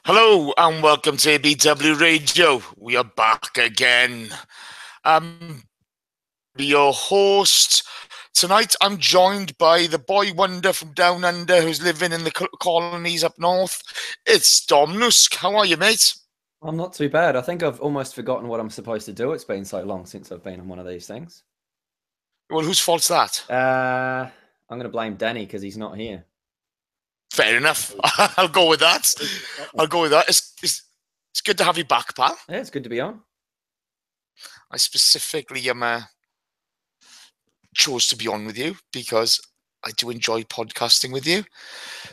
Hello and welcome to ABW Radio. We are back again. Your host tonight. I'm joined by the boy wonder from down under who's living in the colonies up north. It's Dom Nusk. How are you, mate? I'm not too bad. I think I've almost forgotten what I'm supposed to do. It's been so long since I've been on one of these things. Well, whose fault's that? I'm going to blame Danny because he's not here. Fair enough. I'll go with that. It's good to have you back, pal. Yeah, it's good to be on. I specifically chose to be on with you because I do enjoy podcasting with you.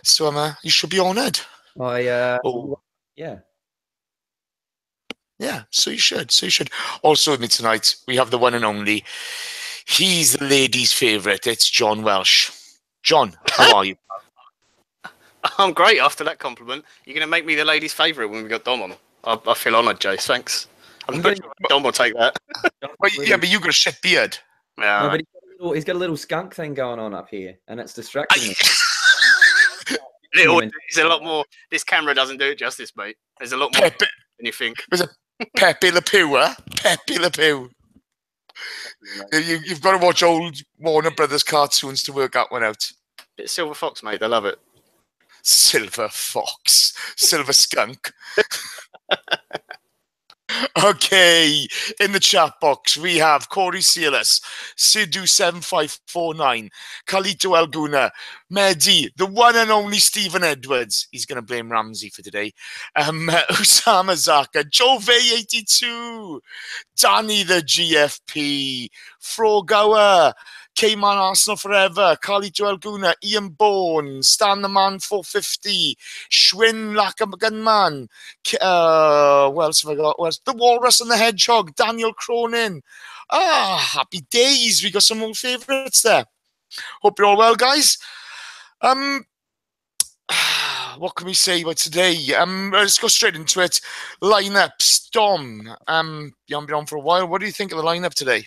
So you should be honoured. Yeah. Yeah, so you should. Also with me tonight, we have the one and only. He's the ladies' favourite. It's John Welsh. John, how are you? I'm great after that compliment. You're going to make me the ladies' favourite when we got Dom on. I feel honoured, Jace. Thanks. I'm not sure Dom will take that. But you've got a shit beard. No, but he's got a little skunk thing going on up here, and it's distracting me. There's a lot more. This camera doesn't do it justice, mate. There's a lot more than you think. There's a Pepe Le Pew, huh? Pepe Le Pew. You've got to watch old Warner Brothers cartoons to work that one out. Bit of Silver Fox, mate. They love it. Silver Fox. Silver Skunk. Okay, in the chat box we have Corey Sealis, Sidhu7549, Carlito Alguna, Mehdi, the one and only Stephen Edwards. He's going to blame Ramsey for today. Usama Zaka, Jove82, Danny the GFP, Frogower, K-Man Arsenal Forever, Carlito Alguna, Ian Bourne, Stan the Man 450, Schwinn Lackagunman, what else have I got? The Walrus and the Hedgehog, Daniel Cronin. Happy days. We got some old favourites there. Hope you're all well, guys. What can we say about today? Let's go straight into it. Lineups. Dom, you haven't been on for a while. What do you think of the lineup today?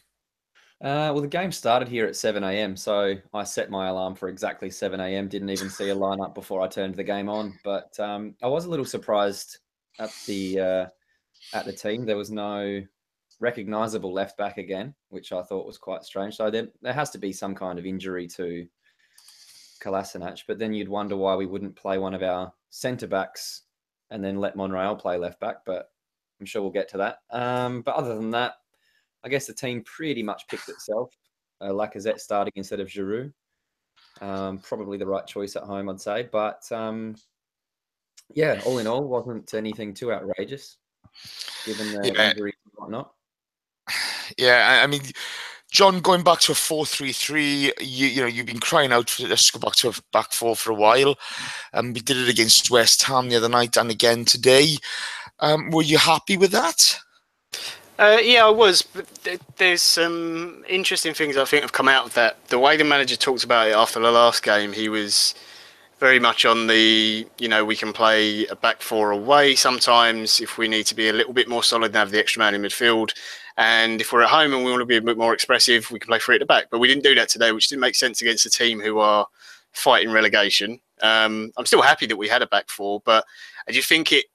Well, the game started here at 7 a.m, so I set my alarm for exactly 7 a.m. Didn't even see a lineup before I turned the game on. But I was a little surprised at the team. There was no recognisable left back again, which I thought was quite strange. So there has to be some kind of injury to Kolasinac. But then you'd wonder why we wouldn't play one of our centre backs and then let Monreal play left back. But I'm sure we'll get to that. But other than that, I guess the team pretty much picked itself. Lacazette starting instead of Giroud. Probably the right choice at home, I'd say. But yeah, all in all, wasn't anything too outrageous, given the injuries and whatnot. Yeah, I mean, John, going back to a 4-3-3, you've been crying out for us to go back to a back four for a while. We did it against West Ham the other night and again today. Were you happy with that? Yeah, I was. But there's some interesting things I think have come out of that. The way the manager talked about it after the last game, he was very much on the, we can play a back four away sometimes if we need to be a little bit more solid and have the extra man in midfield. And if we're at home and we want to be a bit more expressive, we can play three at the back. But we didn't do that today, which didn't make sense against a team who are fighting relegation. I'm still happy that we had a back four, but I just think it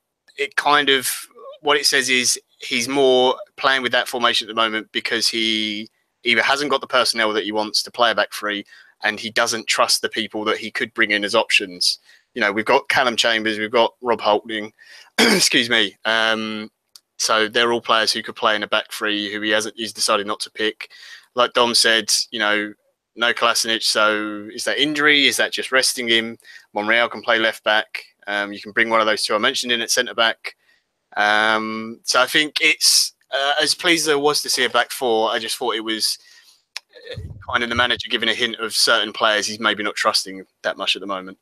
kind of, what it says is he's more playing with that formation at the moment because he either hasn't got the personnel that he wants to play a back three, and he doesn't trust the people that he could bring in as options. We've got Callum Chambers, we've got Rob Holding, excuse me. So they're all players who could play in a back three who he's decided not to pick. Like Dom said, no Kolasinac. So is that injury? Is that just resting him? Monreal can play left back. You can bring one of those two I mentioned in at centre back. So I think it's as pleased as I was to see a back four, I just thought it was kind of the manager giving a hint of certain players he's maybe not trusting that much at the moment.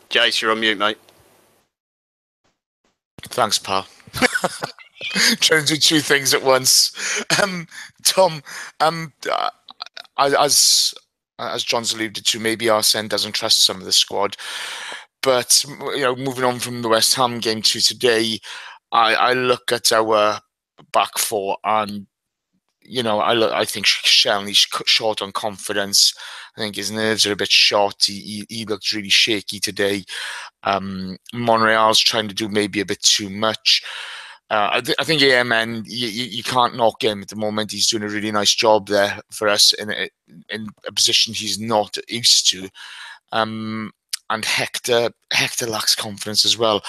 Jace, you're on mute, mate. Thanks, pal. Trying to do two things at once. Tom, as John's alluded to, maybe Arsene doesn't trust some of the squad. But, moving on from the West Ham game to today, I look at our back four and I think Shelney's short on confidence. I think his nerves are a bit short. He looked really shaky today. Monreal's trying to do maybe a bit too much. I think AMN, you can't knock him at the moment. He's doing a really nice job there for us in a position he's not used to. And Hector lacks confidence as well.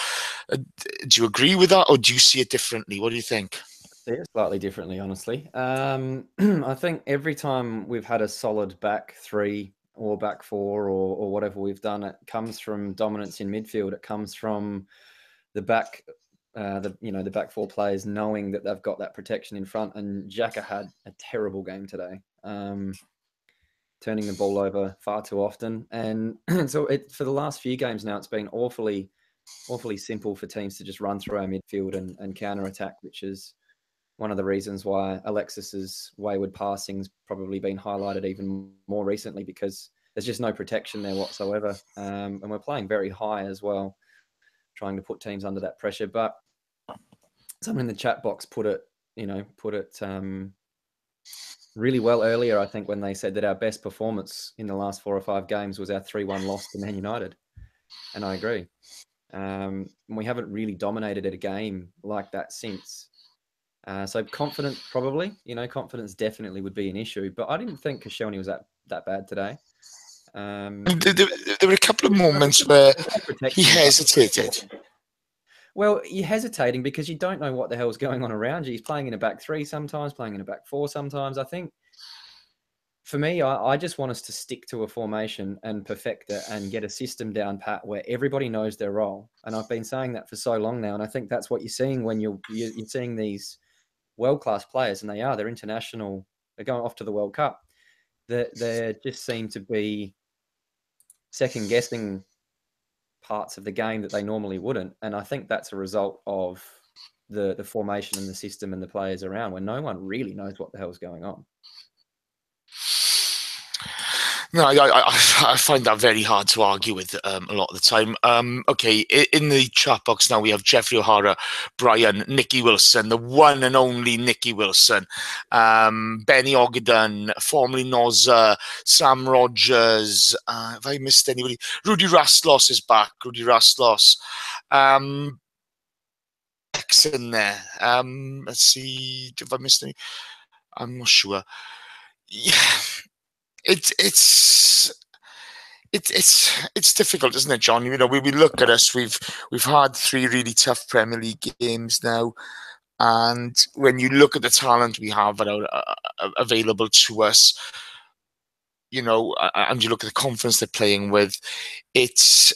Do you agree with that, or do you see it differently? What do you think? See it slightly differently, honestly. I think every time we've had a solid back three or back four or whatever we've done, it comes from dominance in midfield. It comes from the back, the back four players knowing that they've got that protection in front. And Xhaka had a terrible game today, turning the ball over far too often. And so for the last few games now, it's been awfully simple for teams to just run through our midfield and counter attack, which is one of the reasons why Alexis's wayward passing's probably been highlighted even more recently, because there's just no protection there whatsoever. And we're playing very high as well, trying to put teams under that pressure. But someone in the chat box put it really well earlier, I think, when they said that our best performance in the last 4 or 5 games was our 3-1 loss to Man United. And I agree. We haven't really dominated at a game like that since. So confidence, probably, confidence definitely would be an issue. But I didn't think Koscielny was that bad today. There were a couple of moments where he hesitated. Well, you're hesitating because you don't know what the hell's going on around you. He's playing in a back three sometimes, playing in a back four sometimes. I think, for me, I just want us to stick to a formation and perfect it and get a system down pat where everybody knows their role. And I've been saying that for so long now, and I think that's what you're seeing when you're seeing these world-class players, and they're international. They're going off to the World Cup. They just seem to be second-guessing parts of the game that they normally wouldn't. And I think that's a result of the formation and the system and the players around, where no one really knows what the hell's going on. No, I find that very hard to argue with a lot of the time. Okay, in the chat box now we have Jeffrey O'Hara, Brian, Nicky Wilson, the one and only Nicky Wilson, Benny Ogden, formerly Nozza, Sam Rogers. Have I missed anybody? Rudy Rastlos is back. Rudy Rastlos. X in there. Let's see. Have I missed any? I'm not sure. Yeah. It's difficult, isn't it, John? We look at us. We've had 3 really tough Premier League games now, and when you look at the talent we have available to us, and you look at the confidence they're playing with, it's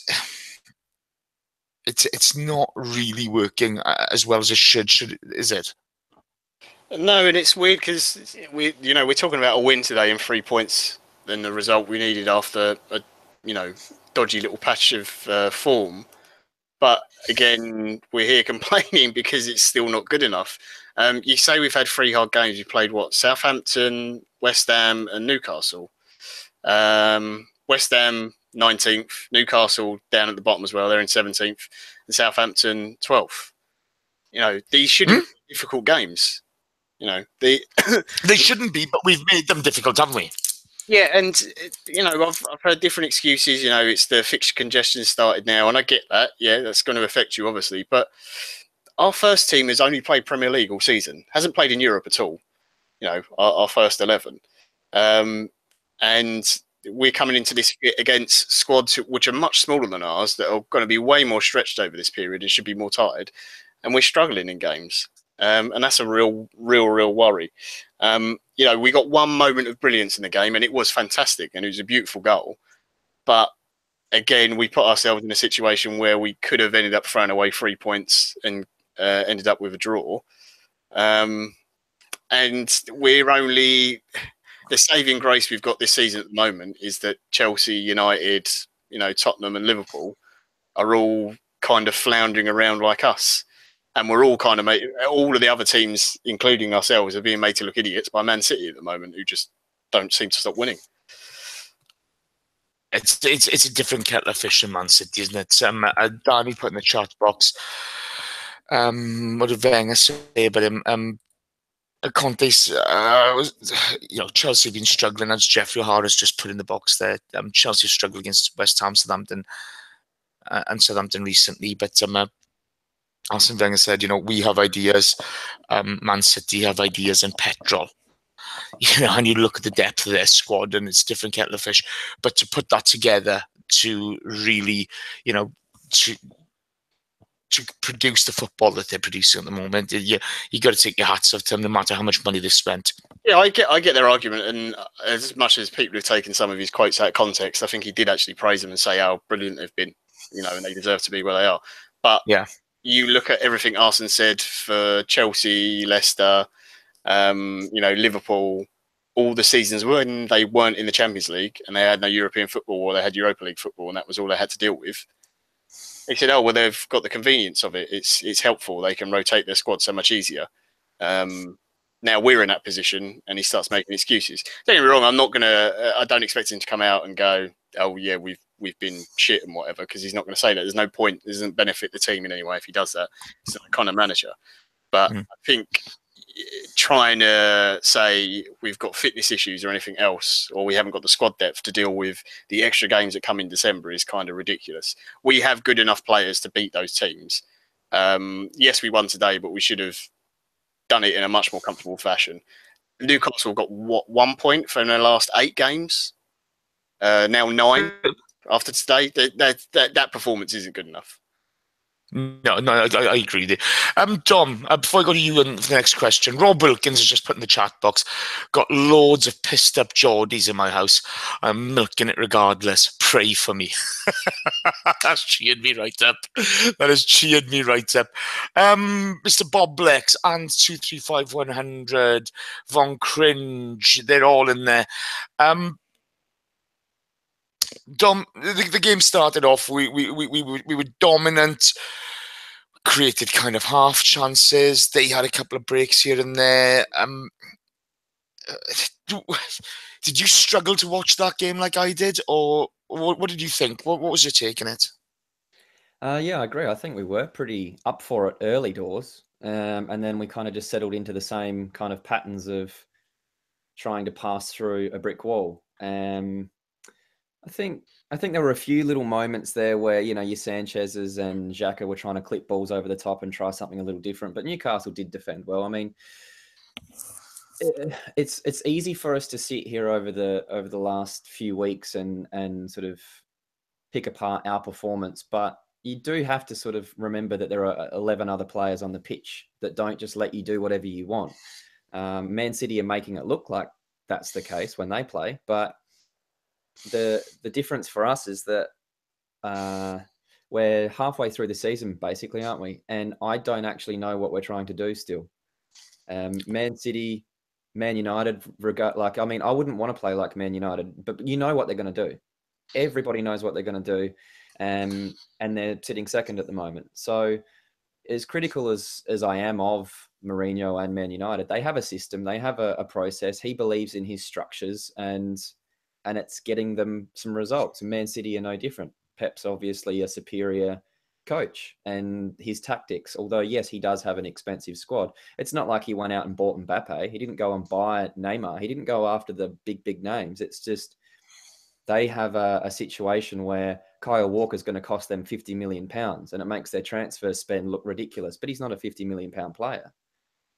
not really working as well as it should, is it? No, and it's weird because we're talking about a win today and 3 points than the result we needed after a dodgy little patch of form. But again, we're here complaining because it's still not good enough. You say we've had 3 hard games. We played Southampton, West Ham, and Newcastle. West Ham 19th, Newcastle down at the bottom as well. They're in 17th, and Southampton 12th. These shouldn't be difficult games. They shouldn't be, but we've made them difficult, haven't we? Yeah, and I've heard different excuses. It's the fixture congestion started now, and I get that. Yeah, that's going to affect you, obviously. But our first team has only played Premier League all season, hasn't played in Europe at all. Our first 11, and we're coming into this against squads which are much smaller than ours, that are going to be way more stretched over this period and should be more tired, and we're struggling in games. And that's a real worry. We got one moment of brilliance in the game, and it was fantastic, and it was a beautiful goal. But again, we put ourselves in a situation where we could have ended up throwing away 3 points and ended up with a draw. And we're only... The saving grace we've got this season at the moment is that Chelsea, United, Tottenham and Liverpool are all kind of floundering around like us. And we're all kind of all of the other teams, including ourselves, are being made to look idiots by Man City at the moment, who just don't seem to stop winning. It's a different kettle of fish in Man City, isn't it? Danny put in the chat box, what did Wenger say about him? Conte's, Chelsea have been struggling, as Jeffrey Harris just put in the box there. Chelsea struggled against West Ham, Southampton, and Southampton recently. But Arsene Wenger said, we have ideas. Man City have ideas and petrol. And you look at the depth of their squad, and it's different kettle of fish. But to put that together to really, to produce the football that they're producing at the moment, you got to take your hats off to them, no matter how much money they've spent. Yeah, I get their argument, and as much as people have taken some of his quotes out of context, I think he did actually praise them and say how brilliant they've been, and they deserve to be where they are. But yeah, you look at everything Arsene said for Chelsea, Leicester, Liverpool, all the seasons when they weren't in the Champions League and they had no European football, or they had Europa League football, and that was all they had to deal with. He said, "Oh well, they've got the convenience of it. It's helpful. They can rotate their squad so much easier." Now we're in that position, and he starts making excuses. Don't get me wrong. I don't expect him to come out and go, "Oh yeah, we've been shit and whatever," because he's not going to say that. There's no point. It doesn't benefit the team in any way if he does that. He's not the kind of manager. But I think trying to say we've got fitness issues or anything else, or we haven't got the squad depth to deal with the extra games that come in December is kind of ridiculous. We have good enough players to beat those teams. Yes, we won today, but we should have done it in a much more comfortable fashion. Newcastle got 1 point from their last 8 games. Now 9 after today. That performance isn't good enough. No, I agree with you. Dom, before I go to you and the next question, Rob Wilkins has just put in the chat box, got loads of pissed up Geordies in my house. I'm milking it regardless. Pray for me. That's cheered me right up. That has cheered me right up. Mr. Bob Blex and 235100, Von Cringe, they're all in there. Dom, the game started off. We were dominant, created kind of half chances. They had a couple of breaks here and there. Did you struggle to watch that game like I did, or what did you think? What was your take on it? Yeah, I agree. I think we were pretty up for it early doors, and then we kind of just settled into the same kind of patterns of trying to pass through a brick wall. I think there were a few little moments there where, your Sanchez's and Xhaka were trying to clip balls over the top and try something a little different, but Newcastle did defend well. I mean, it's easy for us to sit here over the last few weeks and sort of pick apart our performance, but you do have to sort of remember that there are 11 other players on the pitch that don't just let you do whatever you want. Man City are making it look like that's the case when they play, but the difference for us is that we're halfway through the season, basically, aren't we? And I don't actually know what we're trying to do still. Man City, Man United, I wouldn't want to play like Man United, but you know what they're going to do. Everybody knows what they're going to do, and they're sitting second at the moment. So as critical as I am of Mourinho and Man United, they have a system, they have a process. He believes in his structures, and it's getting them some results. And Man City are no different. Pep's obviously a superior coach, and his tactics, although, yes, he does have an expensive squad. It's not like he went out and bought Mbappe. He didn't go and buy Neymar. He didn't go after the big names. It's just they have a situation where Kyle Walker's going to cost them £50 million, and it makes their transfer spend look ridiculous. But he's not a £50 million player.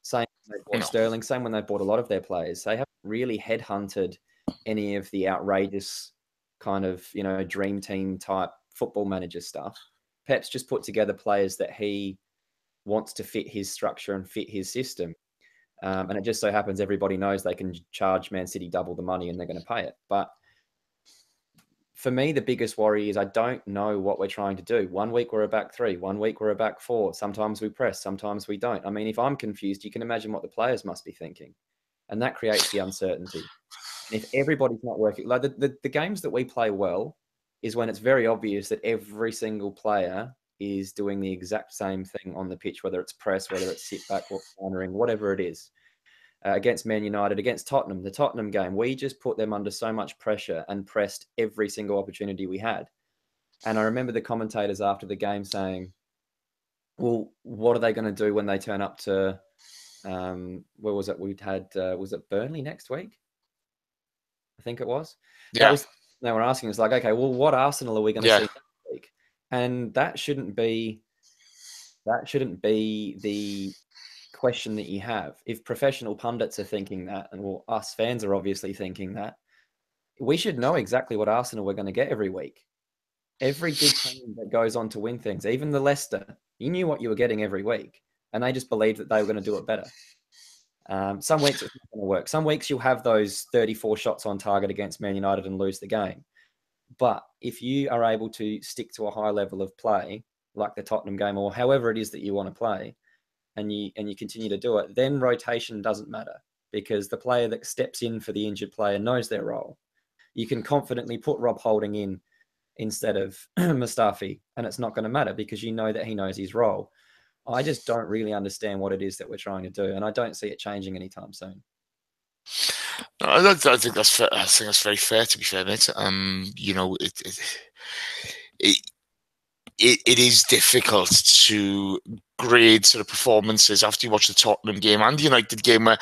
Same when they bought Sterling, same when they bought a lot of their players. They haven't really headhunted any of the outrageous kind of, dream team type football manager stuff. Pep's just put together players that he wants to fit his structure and fit his system. And it just so happens everybody knows they can charge Man City double the money and they're going to pay it. But for me, the biggest worry is I don't know what we're trying to do. 1 week we're a back 3, 1 week we're a back 4. Sometimes we press, sometimes we don't. I mean, if I'm confused, you can imagine what the players must be thinking. And that creates the uncertainty. And if everybody's not working, like the games that we play well is when it's very obvious that every single player is doing the exact same thing on the pitch, whether it's press, whether it's sit back or cornering, whatever it is. Against Man United, against Tottenham, the Tottenham game, we just put them under so much pressure and pressed every single opportunity we had. And I remember the commentators after the game saying, well, what are they going to do when they turn up to Where was it? We'd had was it Burnley next week? I think it was. Yeah. They were asking us like, okay, well, what Arsenal are we going to see next week? And that shouldn't be the question that you have. If professional pundits are thinking that, and well, us fans are obviously thinking that, we should know exactly what Arsenal we're going to get every week. Every good team that goes on to win things, even the Leicester, you knew what you were getting every week, and they just believed that they were going to do it better. Some weeks it's not going to work. Some weeks you'll have those 34 shots on target against Man United and lose the game. But if you are able to stick to a high level of play, like the Tottenham game or however it is that you want to play, and you continue to do it, then rotation doesn't matter, because the player that steps in for the injured player knows their role. You can confidently put Rob Holding in instead of Mustafi, and it's not going to matter because you know that he knows his role. I just don't really understand what it is that we're trying to do, and I don't see it changing anytime soon. I think that's fair. I think that's very fair, to be fair, mate. You know, it is difficult to grade sort of performances after you watch the Tottenham game and the United game, where,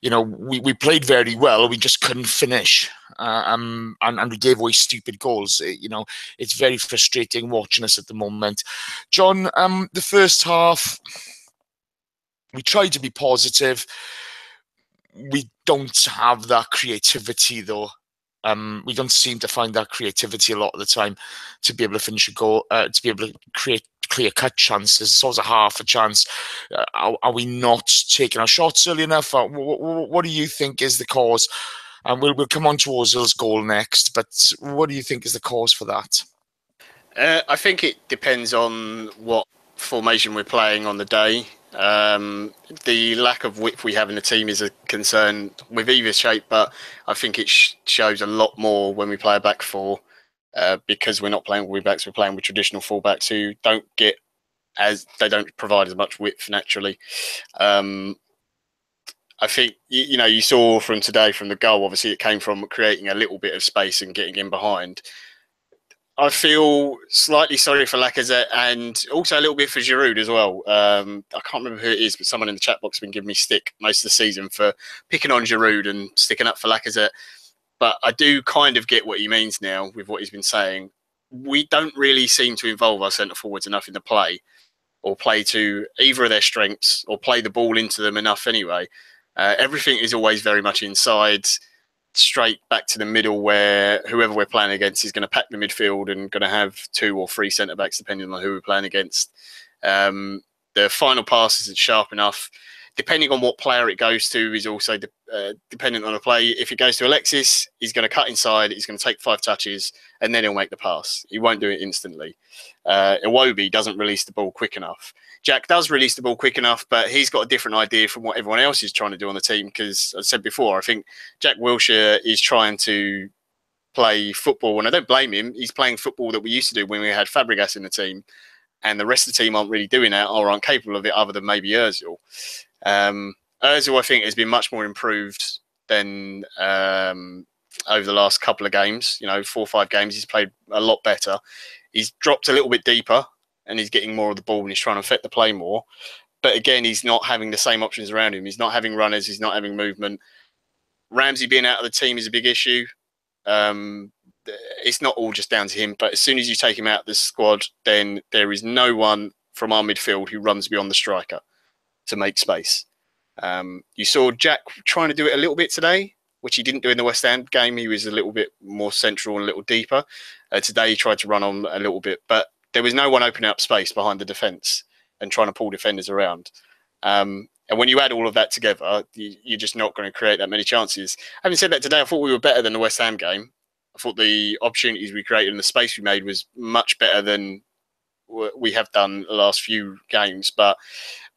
you know, we played very well, we just couldn't finish, and we gave away stupid goals. You know, it's very frustrating watching us at the moment. John, the first half, we tried to be positive. We don't have that creativity, though. We don't seem to find that creativity a lot of the time to be able to finish a goal, to be able to create clear-cut chances. It's always a half a chance. Are we not taking our shots early enough? What do you think is the cause? And we'll come on to Ozil's goal next, but what do you think is the cause for that? I think it depends on what formation we're playing on the day. The lack of width we have in the team is a concern with either shape, but I think it shows a lot more when we play a back four, because we're not playing with backs, we're playing with traditional fullbacks who they don't provide as much width naturally. I think, you know, you saw from today, from the goal, obviously it came from creating a little bit of space and getting in behind. I feel slightly sorry for Lacazette, and also a little bit for Giroud as well. I can't remember who it is, but someone in the chat box has been giving me stick most of the season for picking on Giroud and sticking up for Lacazette. But I do kind of get what he means now with what he's been saying. We don't really seem to involve our centre forwards enough in the play, or play to either of their strengths, or play the ball into them enough anyway. Everything is always very much inside, straight back to the middle, where whoever we're playing against is going to pack the midfield and going to have 2 or 3 centre backs depending on who we're playing against. The final pass isn't sharp enough. Depending on what player it goes to is also dependent on the play. If it goes to Alexis, he's going to cut inside, he's going to take 5 touches, and then he'll make the pass. He won't do it instantly. Iwobi doesn't release the ball quick enough. Jack does release the ball quick enough, but he's got a different idea from what everyone else is trying to do on the team, because, as I said before, I think Jack Wilshere is trying to play football, and I don't blame him. He's playing football that we used to do when we had Fabregas in the team, and the rest of the team aren't really doing that, or aren't capable of it, other than maybe Ozil. Ozil, I think, has been much more improved than over the last couple of games. You know, 4 or 5 games, he's played a lot better. He's dropped a little bit deeper, and he's getting more of the ball, and he's trying to affect the play more. But again, he's not having the same options around him. He's not having runners. He's not having movement. Ramsey being out of the team is a big issue. It's not all just down to him, but as soon as you take him out of the squad, then there is no one from our midfield who runs beyond the striker to make space. You saw Jack trying to do it a little bit today, which he didn't do in the West Ham game. He was a little bit more central and a little deeper. Today he tried to run on a little bit, but there was no one opening up space behind the defence and trying to pull defenders around. And when you add all of that together, you're just not going to create that many chances. Having said that, today I thought we were better than the West Ham game. I thought the opportunities we created and the space we made was much better than we have done the last few games. But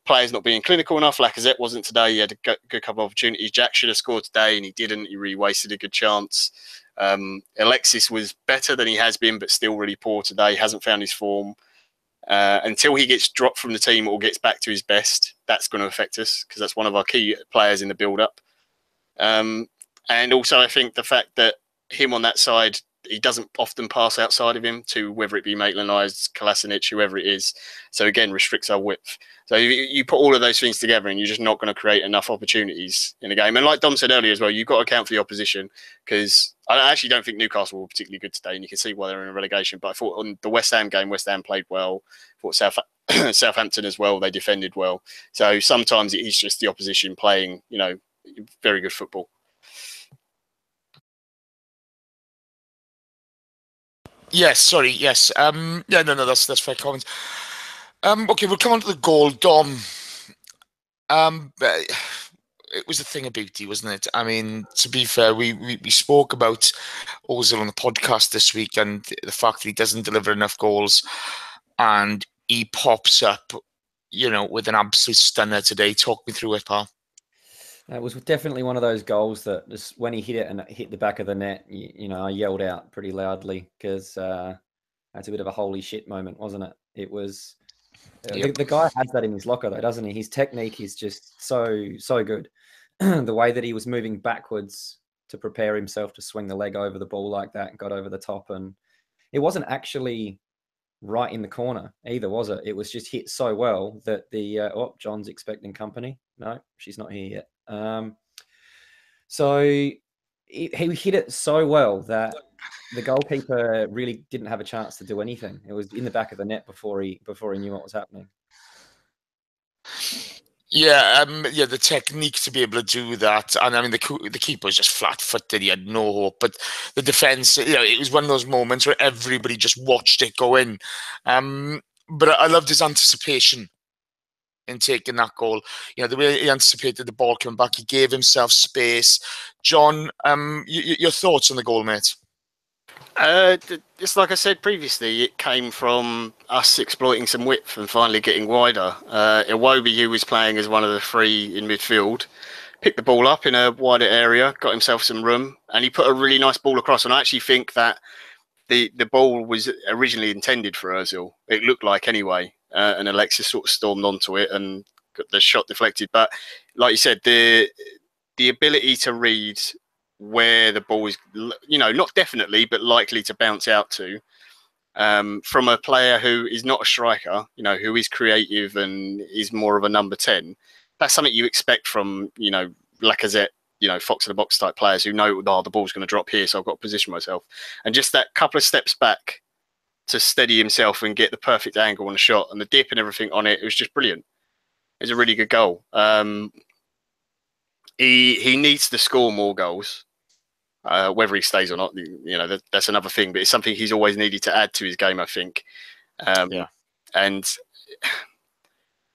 players not being clinical enough. Lacazette wasn't today. He had a good couple of opportunities. Jack should have scored today, and he didn't. He really wasted a good chance. Alexis was better than he has been, but still really poor today. Hasn't found his form. Until he gets dropped from the team or gets back to his best, that's going to affect us, because that's one of our key players in the build-up. And also, I think the fact that him on that side, he doesn't often pass outside of him to whether it be Maitland-Niles, Kolasinac, whoever it is. So again, restricts our width. So you put all of those things together and you're just not going to create enough opportunities in the game. And like Dom said earlier as well, you've got to account for the opposition, because I actually don't think Newcastle were particularly good today, and you can see why they're in a relegation. But I thought on the West Ham game, West Ham played well. I thought Southampton as well, they defended well. So sometimes it is just the opposition playing, very good football. Yes, sorry, yes. That's fair comments. Okay, we'll come on to the goal, Dom. It was a thing of beauty, wasn't it? I mean, to be fair, we spoke about Ozil on the podcast this week and the fact that he doesn't deliver enough goals, and he pops up, with an absolute stunner today. Talk me through it, pal. It was definitely one of those goals that just when he hit it and it hit the back of the net, I yelled out pretty loudly, because that's a bit of a holy shit moment, wasn't it? It was. Yep. The guy has that in his locker, though, doesn't he? His technique is just so good. The way that he was moving backwards to prepare himself to swing the leg over the ball like that and got over the top. And it wasn't actually right in the corner either, was it? It was just hit so well that John's expecting company. No, she's not here yet. So he hit it so well that the goalkeeper really didn't have a chance to do anything. It was in the back of the net before he knew what was happening. Yeah, the technique to be able to do that, and I mean the keeper was just flat-footed. He had no hope, but the defense, it was one of those moments where everybody just watched it go in. But I loved his anticipation in taking that goal. The way he anticipated the ball coming back, he gave himself space. John, your thoughts on the goal, mate? It's like I said previously, it came from us exploiting some width and finally getting wider. Iwobi, who was playing as one of the three in midfield, picked the ball up in a wider area, got himself some room, and he put a really nice ball across. And I actually think that the ball was originally intended for Ozil. It looked like anyway, and Alexis sort of stormed onto it and got the shot deflected. But like you said, the ability to read where the ball is, not definitely, but likely to bounce out to, from a player who is not a striker, who is creative and is more of a number 10. That's something you expect from, Lacazette, Fox in the box type players who know, the ball's going to drop here, so I've got to position myself. And just that couple of steps back to steady himself and get the perfect angle on the shot and the dip and everything on it, it was just brilliant. It was a really good goal. He needs to score more goals. Whether he stays or not, that's another thing. But it's something he's always needed to add to his game, I think. And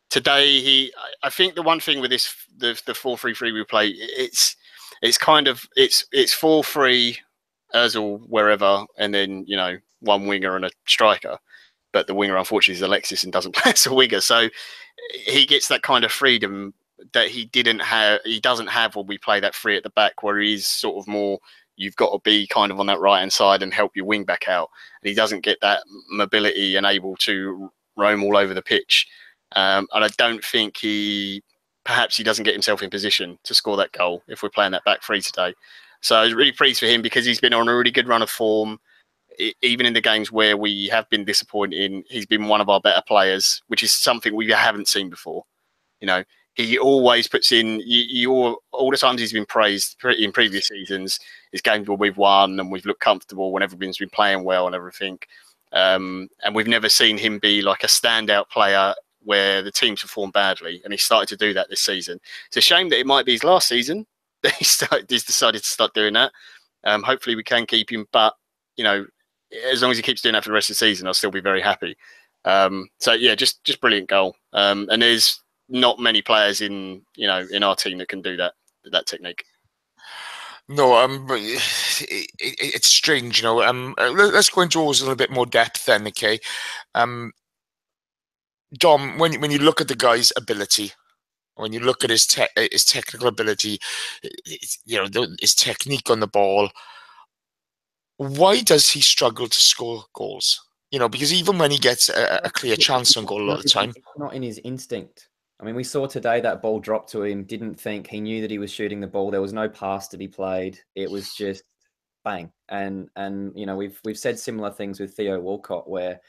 today, I think the one thing with this, the 4-3-3 we play, it's 4-3, Ozil wherever, and then one winger and a striker. But the winger, unfortunately, is Alexis and doesn't play as a winger, so he gets that kind of freedom that he doesn't have when we play that three at the back, where he's sort of more, you've got to be kind of on that right hand side and help your wing back out, and he doesn't get that mobility and able to roam all over the pitch. And I don't think perhaps he doesn't get himself in position to score that goal if we're playing that back three today. So I was really pleased for him, because he's been on a really good run of form. Even in the games where we have been disappointing, he's been one of our better players, which is something we haven't seen before. He always puts in, all the times he's been praised in previous seasons, is games where we've won and we've looked comfortable when everyone's been playing well and everything. And we've never seen him be like a standout player where the team's performed badly. And he started to do that this season. It's a shame that it might be his last season that he's decided to start doing that. Hopefully we can keep him, but, as long as he keeps doing that for the rest of the season, I'll still be very happy. So yeah, just brilliant goal. And there's not many players in our team that can do that technique. No, it's strange, let's go into Ozil in a bit more depth then, okay? Dom, when you look at the guy's ability, when you look at his technical ability, his technique on the ball, why does he struggle to score goals? Because even when he gets a clear chance on goal a lot of the time, it's not in his instinct. I mean, we saw today that ball dropped to him, didn't think, he knew that he was shooting the ball. There was no pass to be played. It was just bang. And you know, we've said similar things with Theo Walcott, where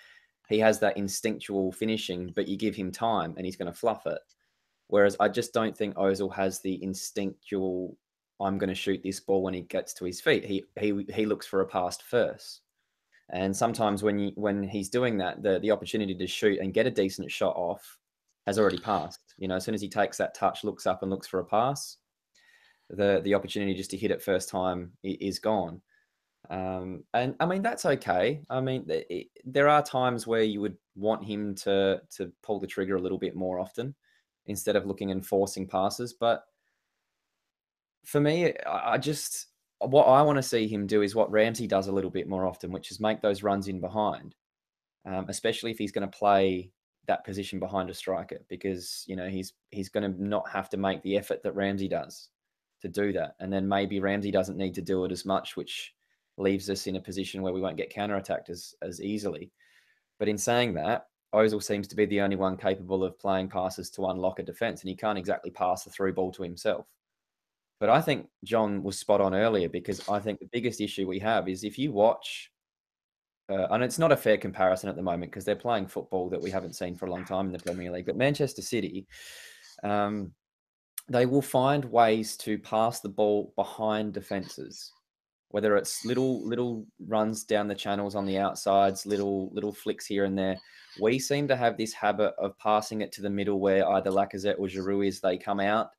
he has that instinctual finishing, but you give him time and he's going to fluff it. Whereas I just don't think Ozil has the instinctual, I'm going to shoot this ball when he gets to his feet. He looks for a pass first. And sometimes when he's doing that, the opportunity to shoot and get a decent shot off has already passed. You know, as soon as he takes that touch, looks up and looks for a pass, the opportunity just to hit it first time is gone. And I mean, that's okay. I mean, there are times where you would want him to pull the trigger a little bit more often instead of looking and forcing passes. But for me, what I want to see him do is what Ramsey does a little bit more often, which is make those runs in behind, especially if he's going to play that position behind a striker, because, you know, he's going to not have to make the effort that Ramsey does to do that. And then maybe Ramsey doesn't need to do it as much, which leaves us in a position where we won't get counter-attacked as easily. But in saying that, Ozil seems to be the only one capable of playing passes to unlock a defence, and he can't exactly pass the through ball to himself. But I think John was spot on earlier, because I think the biggest issue we have is if you watch, and it's not a fair comparison at the moment because they're playing football that we haven't seen for a long time in the Premier League, but Manchester City, they will find ways to pass the ball behind defences, whether it's little runs down the channels on the outsides, little flicks here and there. We seem to have this habit of passing it to the middle where either Lacazette or Giroud is. They come out,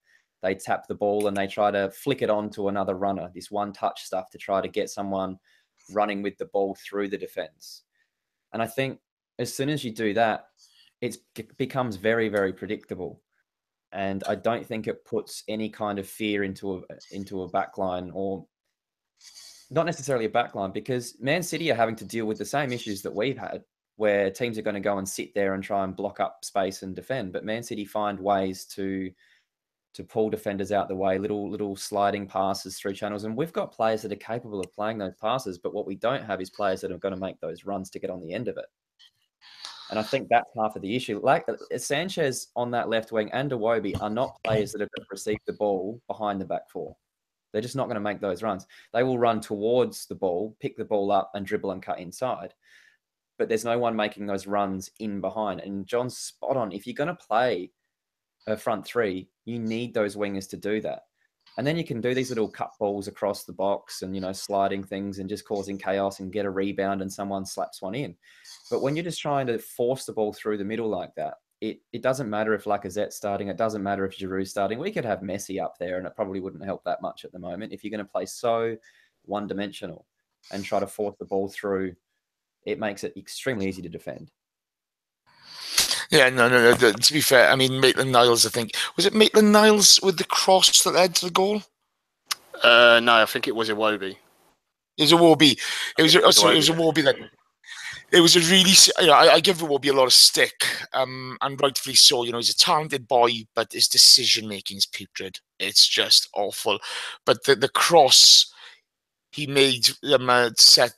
they tap the ball and they try to flick it on to another runner, this one-touch stuff to try to get someone running with the ball through the defence. And I think as soon as you do that, it becomes very, very predictable. And I don't think it puts any kind of fear into a backline, or not necessarily a backline, because Man City are having to deal with the same issues that we've had, where teams are going to go and sit there and try and block up space and defend. But Man City find ways to pull defenders out the way, little sliding passes through channels. And we've got players that are capable of playing those passes, but what we don't have is players that are going to make those runs to get on the end of it. And I think that's half of the issue. Like Sanchez on that left wing and Iwobi are not players that have received the ball behind the back four. They're just not going to make those runs. They will run towards the ball, pick the ball up and dribble and cut inside. But there's no one making those runs in behind. And John's spot on. If you're going to play a front three, you need those wingers to do that. And then you can do these little cut balls across the box and, you know, sliding things and just causing chaos and get a rebound and someone slaps one in. But when you're just trying to force the ball through the middle like that, it doesn't matter if Lacazette's starting. It doesn't matter if Giroud's starting. We could have Messi up there and it probably wouldn't help that much at the moment. If you're going to play so one-dimensional and try to force the ball through, it makes it extremely easy to defend. Yeah, no. To be fair, I mean, Maitland-Niles, I think. Was it Maitland-Niles with the cross that led to the goal? No, I think it was Iwobi. It was Iwobi. It was Iwobi that... It was a really... You know, I give Iwobi a lot of stick, and rightfully so. You know, he's a talented boy, but his decision-making is putrid. It's just awful. But the cross he made set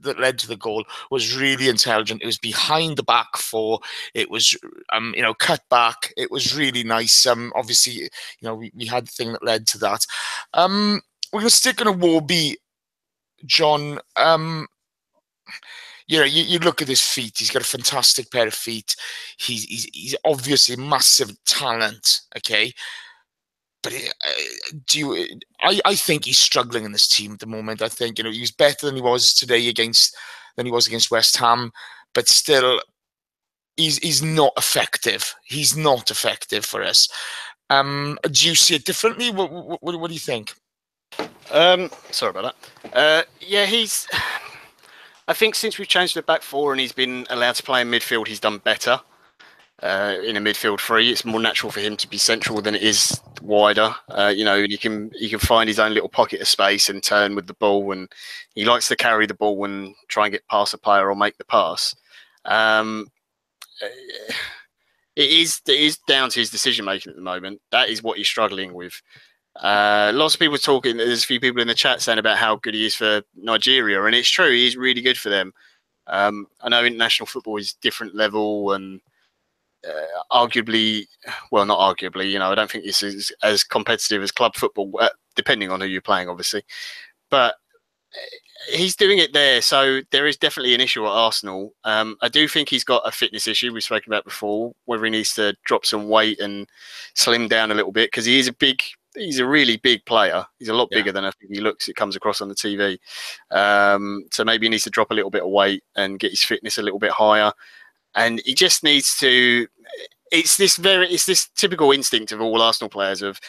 that led to the goal was really intelligent. It was behind the back four. It was, you know, cut back. It was really nice. Obviously, you know, we had the thing that led to that. We're going to stick on Iwobi, John. You know, you look at his feet. He's got a fantastic pair of feet. He's obviously massive talent. Okay. But I think he's struggling in this team at the moment. I think, you know, he was better than he was today against West Ham, but still, he's not effective. He's not effective for us. Do you see it differently? What do you think? Sorry about that. Yeah, I think since we've changed the back four and he's been allowed to play in midfield, he's done better. In a midfield three, it's more natural for him to be central than it is wider. You know, he can find his own little pocket of space and turn with the ball, and he likes to carry the ball and try and get past a player or make the pass. It is down to his decision making at the moment. That is what he's struggling with. Lots of people talking. There's a few people in the chat saying about how good he is for Nigeria, and it's true. He's really good for them. I know international football is a different level and. Arguably, well, not arguably, you know, I don't think this is as competitive as club football, depending on who you're playing, obviously. But he's doing it there, so there is definitely an issue at Arsenal. I do think he's got a fitness issue we've spoken about before, whether he needs to drop some weight and slim down a little bit, because he's a really big player. He's a lot bigger than I think it comes across on the TV. So maybe he needs to drop a little bit of weight and get his fitness a little bit higher. And he just needs to. It's this typical instinct of all Arsenal players of,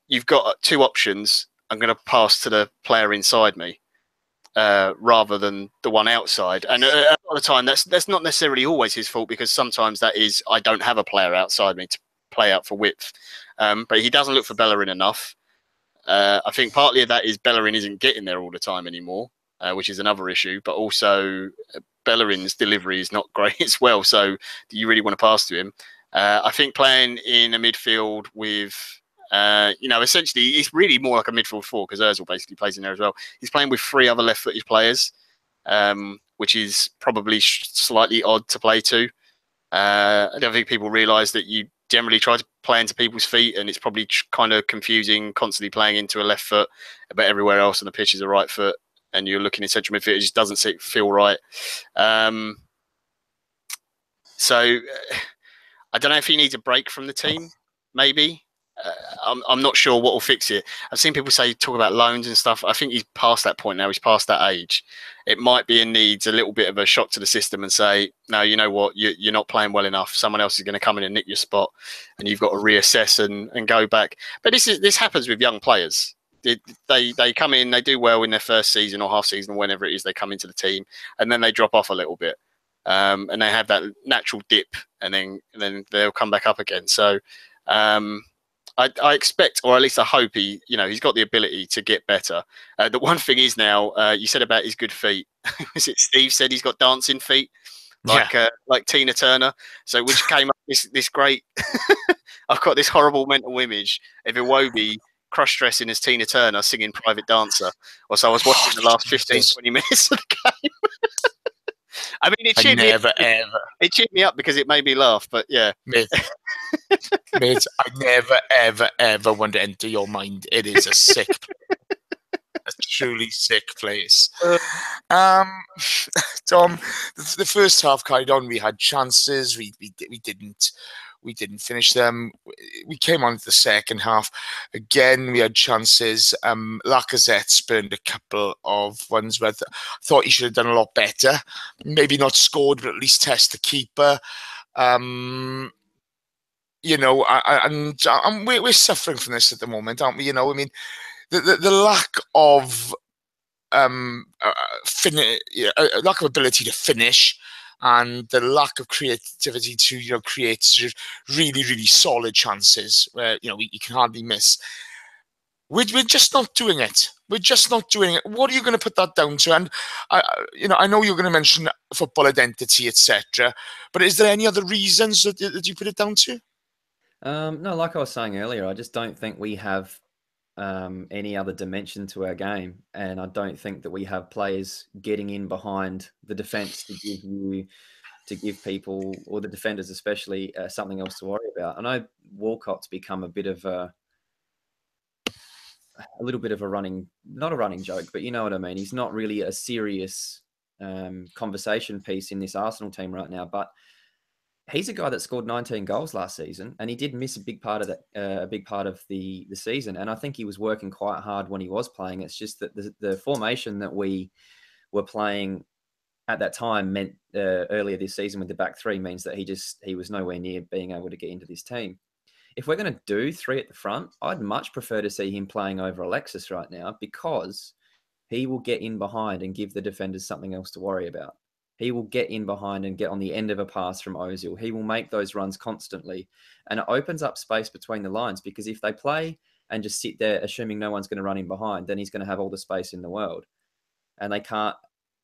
you've got two options. I'm going to pass to the player inside me, rather than the one outside. And a lot of the time, that's not necessarily always his fault, because sometimes that is, I don't have a player outside me to play out for width. But he doesn't look for Bellerin enough. I think partly of that is Bellerin isn't getting there all the time anymore, which is another issue. But also, Bellerin's delivery is not great as well. So do you really want to pass to him? I think playing in a midfield with, essentially, it's really more like a midfield four, because Ozil basically plays in there as well. He's playing with three other left-footed players, which is probably slightly odd to play to. I don't think people realise that you generally try to play into people's feet, and it's probably kind of confusing constantly playing into a left foot, but everywhere else on the pitch is a right foot, and you're looking in central midfield, it just doesn't feel right. So I don't know if he needs a break from the team, maybe. I'm not sure what will fix it. I've seen people talk about loans and stuff. I think he's past that point now. He's past that age. It might be needs a little bit of a shock to the system and say, no, you know what, you're not playing well enough. Someone else is going to come in and nick your spot, and you've got to reassess and go back. But this happens with young players. They come in, they do well in their first season or half season or whenever it is they come into the team, and then they drop off a little bit, and they have that natural dip, and then they'll come back up again. So I expect, or at least I hope he's got the ability to get better. The one thing is now, you said about his good feet. Was it Steve said he's got dancing feet, like Tina Turner? So which came up this great. I've got this horrible mental image of Iwobi cross-dressing as Tina Turner singing Private Dancer. Or so I was watching the last 15-20 minutes of the game. I mean, it cheered me up because it made me laugh. But yeah. Mate, I never, ever want to enter your mind. It is a sick place. A truly sick place. Tom, the first half carried on. We had chances. We didn't finish them. We came on to the second half. Again, we had chances. Lacazette spurned a couple of ones where I thought he should have done a lot better. Maybe not scored, but at least test the keeper. We're suffering from this at the moment, aren't we? I mean, the lack of lack of ability to finish, and the lack of creativity to create really, really solid chances where you can hardly miss. We're just not doing it. We're just not doing it. What are you going to put that down to? And I know you're going to mention football identity, etc. But is there any other reasons that you put it down to? No, like I was saying earlier, I just don't think we have any other dimension to our game, and I don't think that we have players getting in behind the defence to give people, or the defenders especially, something else to worry about. I know Walcott's become a bit of a little bit of not a running joke, but you know what I mean. He's not really a serious conversation piece in this Arsenal team right now, but he's a guy that scored 19 goals last season, and he did miss a big part of the season. And I think he was working quite hard when he was playing. It's just that the formation that we were playing at that time meant earlier this season with the back three means that he was nowhere near being able to get into this team. If we're going to do three at the front, I'd much prefer to see him playing over Alexis right now, because he will get in behind and give the defenders something else to worry about. He will get in behind and get on the end of a pass from Ozil. He will make those runs constantly. And it opens up space between the lines, because if they play and just sit there assuming no one's going to run in behind, then he's going to have all the space in the world. And they can't.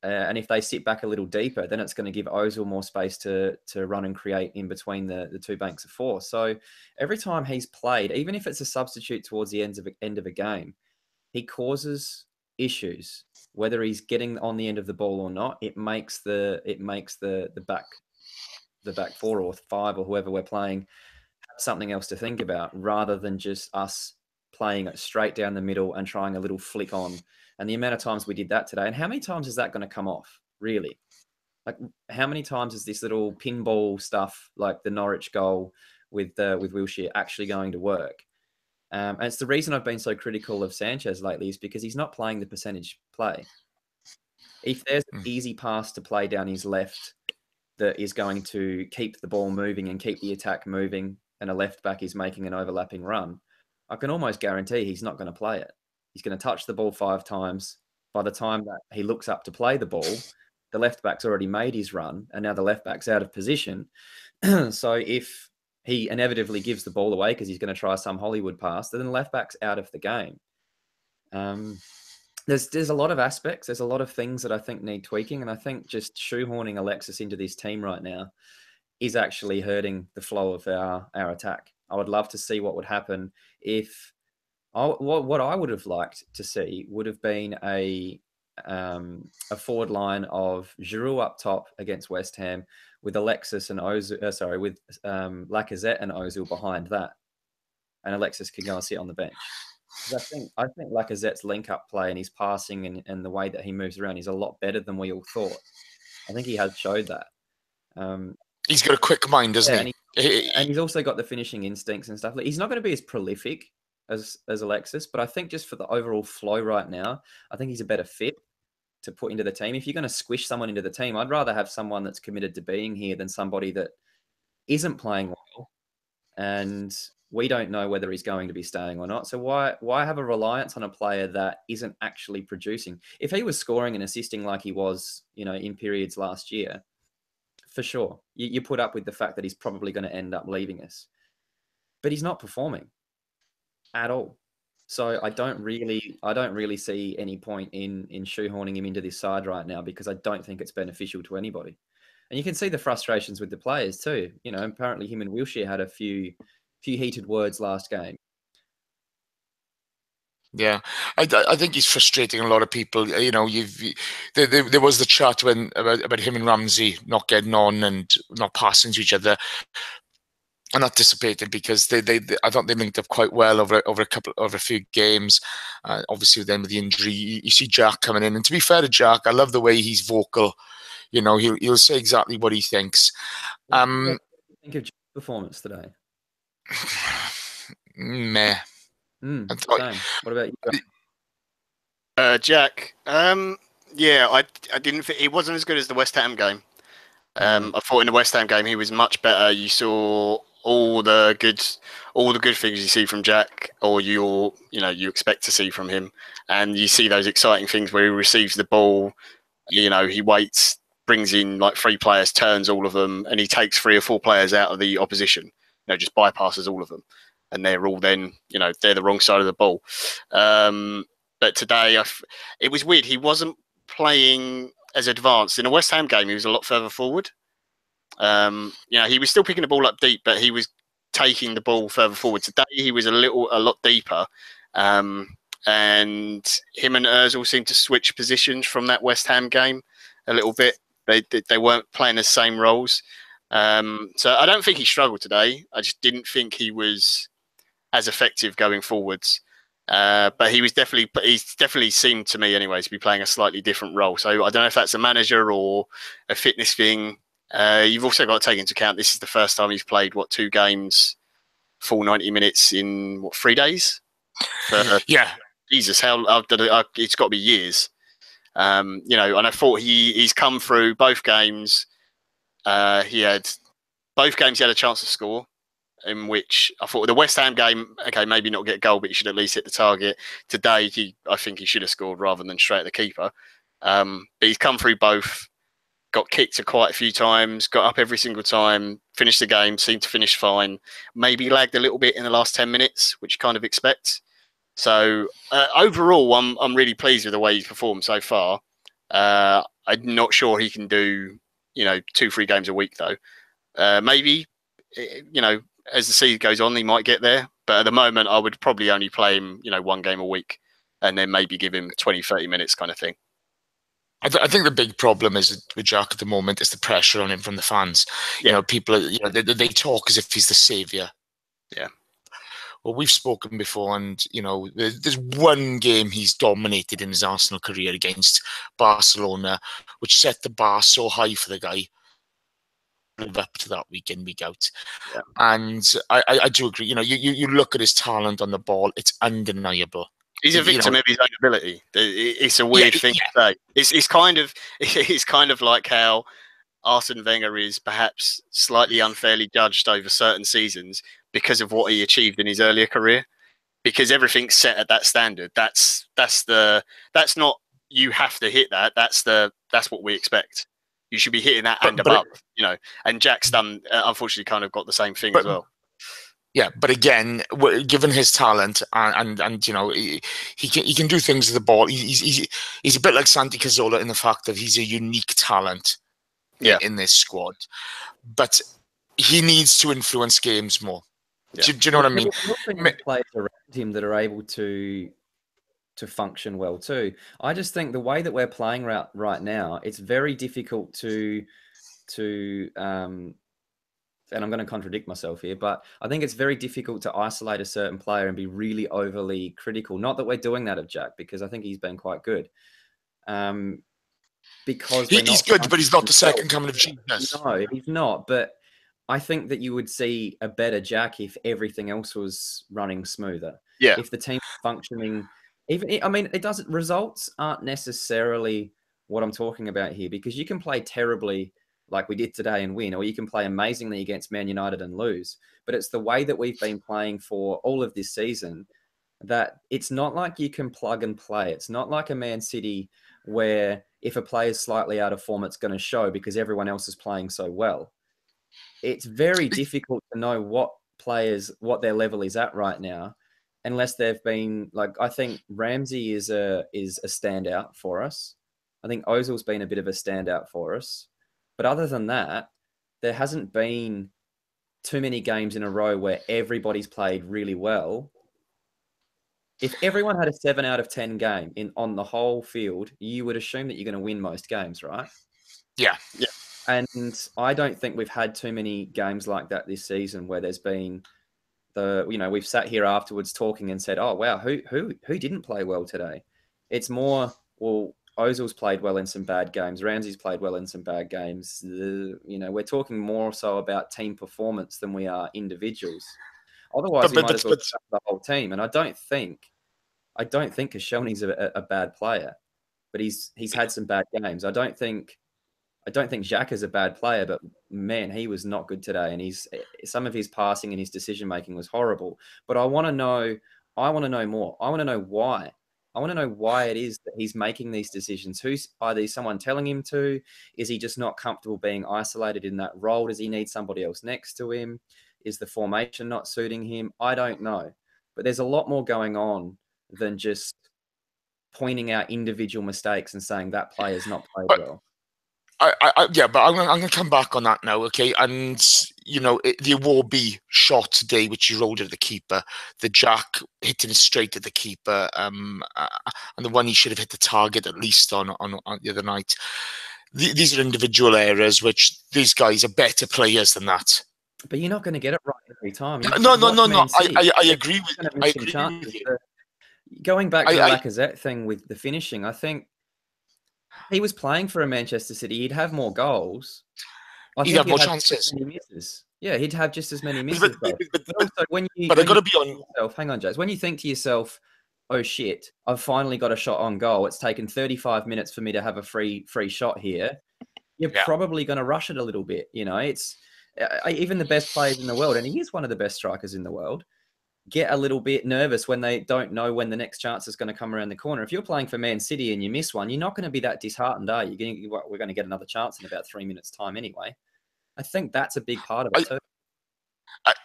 And if they sit back a little deeper, then it's going to give Ozil more space to run and create in between the two banks of four. So every time he's played, even if it's a substitute towards the end of a game, he causes issues. Whether he's getting on the end of the ball or not, it makes the back four or five or whoever we're playing have something else to think about, rather than just us playing it straight down the middle and trying a little flick on And the amount of times we did that today, and how many times is that going to come off, really? Like, how many times is this little pinball stuff, like the Norwich goal with Wilshere, actually going to work? And it's the reason I've been so critical of Sanchez lately, is because he's not playing the percentage play. If there's an easy pass to play down his left that is going to keep the ball moving and keep the attack moving, and a left back is making an overlapping run, I can almost guarantee he's not going to play it. He's going to touch the ball 5 times. By the time that he looks up to play the ball, the left back's already made his run, and now the left back's out of position. So if he inevitably gives the ball away because he's going to try some Hollywood pass, then the left back's out of the game. There's a lot of aspects. There's a lot of things that I think need tweaking, and I think just shoehorning Alexis into this team right now is actually hurting the flow of our attack. I would love to see what would happen if... what I would have liked to see would have been a forward line of Giroud up top against West Ham, with Alexis and Ozil, with Lacazette and Ozil behind that, and Alexis can go and sit on the bench. I think Lacazette's link-up play and his passing and the way that he moves around is a lot better than we all thought. I think he has showed that. He's got a quick mind, doesn't he? And he's also got the finishing instincts and stuff. He's not going to be as prolific as Alexis, but I think just for the overall flow right now, I think he's a better fit to put into the team. If you're going to squish someone into the team, I'd rather have someone that's committed to being here than somebody that isn't playing well, and we don't know whether he's going to be staying or not. So why have a reliance on a player that isn't actually producing? If he was scoring and assisting like he was, in periods last year, for sure, you put up with the fact that he's probably going to end up leaving us. But he's not performing at all. So I don't really see any point in shoehorning him into this side right now, because I don't think it's beneficial to anybody. And you can see the frustrations with the players too. Apparently him and Wilshere had a few heated words last game. Yeah, I think he's frustrating a lot of people. There was the chat about him and Ramsey not getting on and not passing to each other. And that dissipated because I thought they linked up quite well over a few games. Obviously, then with the injury, you see Jack coming in, and to be fair to Jack, I love the way he's vocal. He'll say exactly what he thinks. What do you think of Jack's performance today? Meh. Same. What about you? Jack? Yeah, I didn't think he wasn't as good as the West Ham game. I thought in the West Ham game he was much better. You saw all the good things you see from Jack, or you expect to see from him, and you see those exciting things where he receives the ball. He waits, brings in like 3 players, turns all of them, and he takes 3 or 4 players out of the opposition. Just bypasses all of them, and they're all then they're the wrong side of the ball. But today it was weird. He wasn't playing as advanced. In a West Ham game, he was a lot further forward. He was still picking the ball up deep, but he was taking the ball further forward. Today, he was a lot deeper. And him and Ozil seemed to switch positions from that West Ham game a little bit. They weren't playing the same roles. So I don't think he struggled today. I just didn't think he was as effective going forwards. But he's definitely seemed to me anyway to be playing a slightly different role. So I don't know if that's a manager or a fitness thing. You've also got to take into account this is the first time he's played 2 games, full 90 minutes in 3 days. Yeah, Jesus, it's got to be years. And I thought he's come through both games. He had a chance to score, in which I thought the West Ham game, okay, maybe not get a goal, but he should at least hit the target. Today, I think he should have scored rather than straight at the keeper. But he's come through both, got kicked quite a few times, got up every single time, finished the game, seemed to finish fine. Maybe lagged a little bit in the last 10 minutes, which you kind of expect. So overall, I'm really pleased with the way he's performed so far. I'm not sure he can do 2-3 games a week though. Maybe as the season goes on, he might get there. But at the moment, I would probably only play him 1 game a week, and then maybe give him 20-30 minutes kind of thing. I think the big problem is with Jack at the moment is the pressure on him from the fans. Yeah. People, they talk as if he's the saviour. Yeah. well, we've spoken before, and there's one game he's dominated in his Arsenal career against Barcelona, which set the bar so high for the guy. Live up to that week in, week out. Yeah. And I do agree. You look at his talent on the ball; it's undeniable. He's a victim of his own ability. It's a weird thing to say. It's kind of like how Arsene Wenger is perhaps slightly unfairly judged over certain seasons because of what he achieved in his earlier career. Because everything's set at that standard. That's not you have to hit that. That's what we expect. You should be hitting that and above, And Jack's done, unfortunately, kind of got the same thing as well. Yeah, but again, given his talent and he can do things with the ball. He's a bit like Santi Cazorla in the fact that he's a unique talent. Yeah. In this squad, but he needs to influence games more. Yeah. Do you know what I mean? Players around him that are able to function well too. I just think the way that we're playing right now, it's very difficult to and I'm going to contradict myself here, but I think it's very difficult to isolate a certain player and be really overly critical. Not that we're doing that of Jack, because I think he's been quite good. Because he's good, but he's not the second coming of Jesus. No, he's not. But I think that you would see a better Jack if everything else was running smoother. Yeah. If the team functioning, results aren't necessarily what I'm talking about here, because you can play terribly like we did today and win, or you can play amazingly against Man United and lose. But it's the way that we've been playing for all of this season that it's not like you can plug and play. It's not like a Man City where if a player is slightly out of form, it's going to show because everyone else is playing so well. It's very difficult to know what their level is at right now, unless they've been I think Ramsey is a standout for us. I think Ozil's been a bit of a standout for us. But other than that, there hasn't been too many games in a row where everybody's played really well. If everyone had a 7 out of 10 game on the whole field, you would assume that you're going to win most games, right? Yeah. Yeah. And I don't think we've had too many games like that this season where there's been we've sat here afterwards talking and said, oh, wow, who didn't play well today? It's more, well, Ozil's played well in some bad games. Ramsey's played well in some bad games. We're talking more so about team performance than we are individuals. Otherwise, we might as well start the whole team. And I don't think Koscielny's a bad player, but he's had some bad games. I don't think Xhaka is a bad player, but man, he was not good today. And some of his passing and his decision making was horrible. But I want to know more. I want to know why. I want to know why it is that he's making these decisions. Are there someone telling him to? Is he just not comfortable being isolated in that role? Does he need somebody else next to him? Is the formation not suiting him? I don't know. But there's a lot more going on than just pointing out individual mistakes and saying that player's not played well. Yeah, but I'm going to come back on that now, okay? And, the Iwobi shot today, which he rolled at the keeper, the Jack hitting it straight at the keeper, and the one he should have hit the target at least on the other night. These are individual errors, which these guys are better players than that. But you're not going to get it right every time. No. I agree with you. Going back to the Lacazette thing with the finishing, I think he was playing for a Manchester City, he'd have more goals. He'd have more chances. Yeah, he'd have just as many misses. But also, I got to be on. Hang on, Jace. When you think to yourself, "Oh shit, I've finally got a shot on goal. It's taken 35 minutes for me to have a free shot here." You're probably going to rush it a little bit. It's even the best players in the world, and he is one of the best strikers in the world, get a little bit nervous when they don't know when the next chance is going to come around the corner. If you're playing for Man City and you miss one, you're not going to be that disheartened, are you? We're going to get another chance in about 3 minutes' time anyway. I think that's a big part of it too.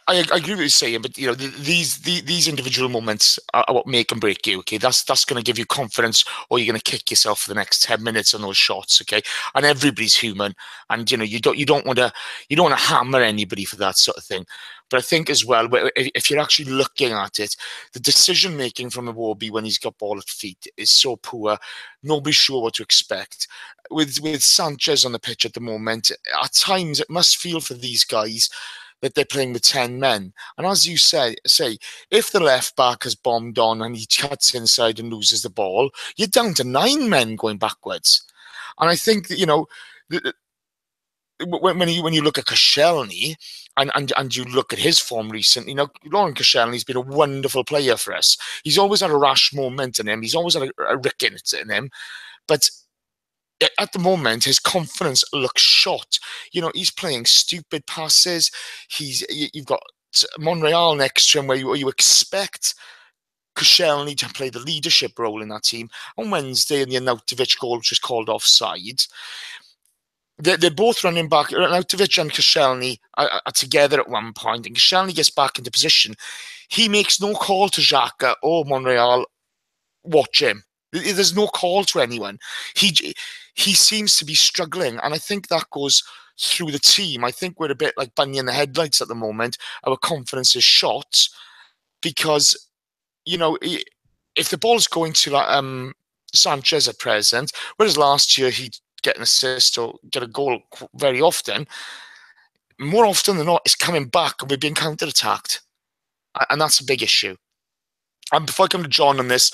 I agree with what you're saying, but these individual moments are what make and break you. Okay, that's going to give you confidence, or you're going to kick yourself for the next 10 minutes on those shots. Okay, and everybody's human, and you don't want to hammer anybody for that sort of thing. But I think as well, if you're actually looking at it, the decision making from Iwobi when he's got ball at feet is so poor. Nobody's sure what to expect. With Sanchez on the pitch at the moment, at times it must feel for these guys that they're playing with 10 men. And as you say, if the left back has bombed on and he cuts inside and loses the ball, you're down to 9 men going backwards. And I think that, when you look at Koscielny and you look at his form recently, Laurent Koscielny's been a wonderful player for us. He's always had a rash moment in him. He's always had a rick in him. But at the moment, his confidence looks shot. He's playing stupid passes. You've got Monreal next to him where you expect Koscielny to play the leadership role in that team. On Wednesday, in the Arnautovic goal, which was called offside, they're both running back. Arnautovic and Koscielny are together at one point, and Koscielny gets back into position. He makes no call to Xhaka or Monreal. Watch him. There's no call to anyone. He seems to be struggling, and I think that goes through the team. I think we're a bit like bunny in the headlights at the moment. Our confidence is shot because, if the ball's going to Sanchez at present, whereas last year he'd get an assist or get a goal very often, more often than not, it's coming back and we're being counter-attacked. And that's a big issue. And before I come to John on this,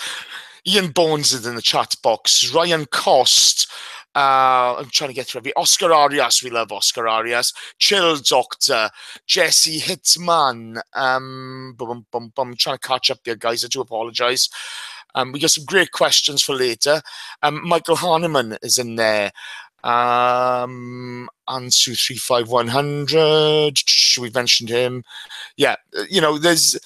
Ian Bones is in the chat box. Ryan Cost. I'm trying to get through every. Oscar Arias. We love Oscar Arias. Chill Doctor. Jesse Hitman. I'm trying to catch up there, guys. I do apologise. We got some great questions for later. Michael Hahnemann is in there. Ansu 35100. We mentioned him. Yeah, there's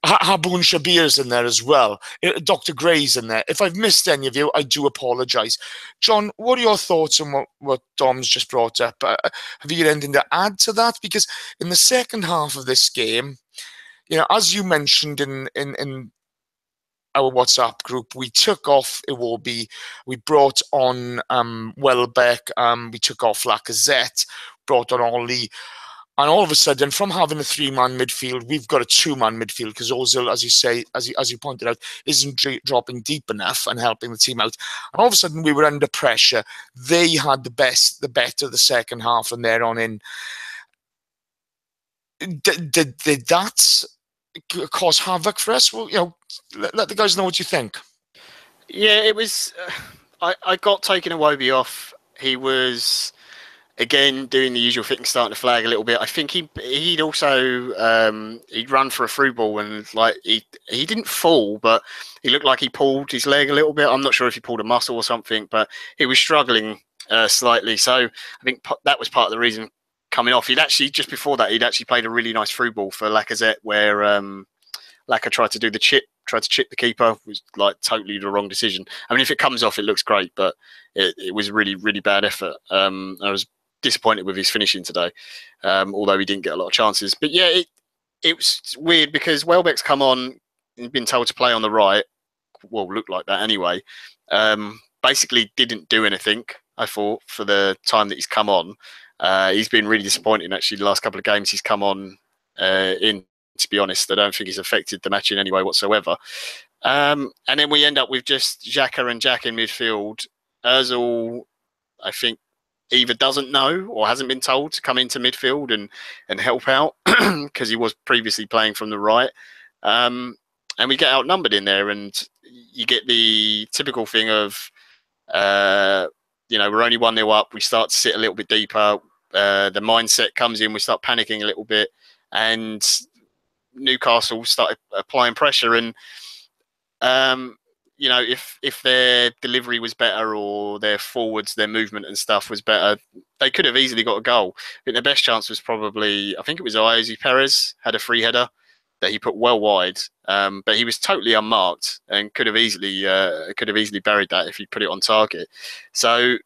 Haboon Shabir's in there as well. Dr. Gray's in there. If I've missed any of you, I do apologise. John, what are your thoughts on what Dom's just brought up? Have you got anything to add to that? Because in the second half of this game, as you mentioned in our WhatsApp group, we took off Iwobi, we brought on Welbeck, we took off Lacazette, brought on Oli. And all of a sudden, from having a 3-man midfield, we've got a 2-man midfield because Ozil, as you say, as you pointed out, isn't dropping deep enough and helping the team out. And all of a sudden, we were under pressure. They had the better the second half from there on in. Did that cause havoc for us? Well, let the guys know what you think. Yeah, it was. I got taken Iwobi off. He was, again, doing the usual thing, starting to flag a little bit. I think he'd also he'd run for a through ball and he didn't fall, but he looked like he pulled his leg a little bit. I'm not sure if he pulled a muscle or something, but he was struggling slightly. So I think that was part of the reason coming off. He'd actually, just before that, he'd actually played a really nice through ball for Lacazette where Lacazette tried to do the chip. Tried to chip the keeper, was totally the wrong decision. I mean, if it comes off, it looks great, but it was really, really bad effort. I was disappointed with his finishing today, although he didn't get a lot of chances. But yeah, it was weird because Welbeck's come on, he's been told to play on the right. Well, looked like that anyway. Basically didn't do anything, I thought, for the time that he's come on. He's been really disappointing, actually, the last couple of games he's come on in. To be honest, I don't think he's affected the match in any way whatsoever. And then we end up with just Xhaka and Jack in midfield. Ozil, I think, either doesn't know or hasn't been told to come into midfield and help out because he was previously playing from the right. And we get outnumbered in there, and you get the typical thing of, we're only 1-0 up. We start to sit a little bit deeper. The mindset comes in. We start panicking a little bit, and Newcastle started applying pressure, and if their delivery was better or their forwards, their movement and stuff was better, they could have easily got a goal. I think the best chance was probably, I think it was Iwobi Perez had a free header that he put well wide, but he was totally unmarked and could have easily buried that if he put it on target. So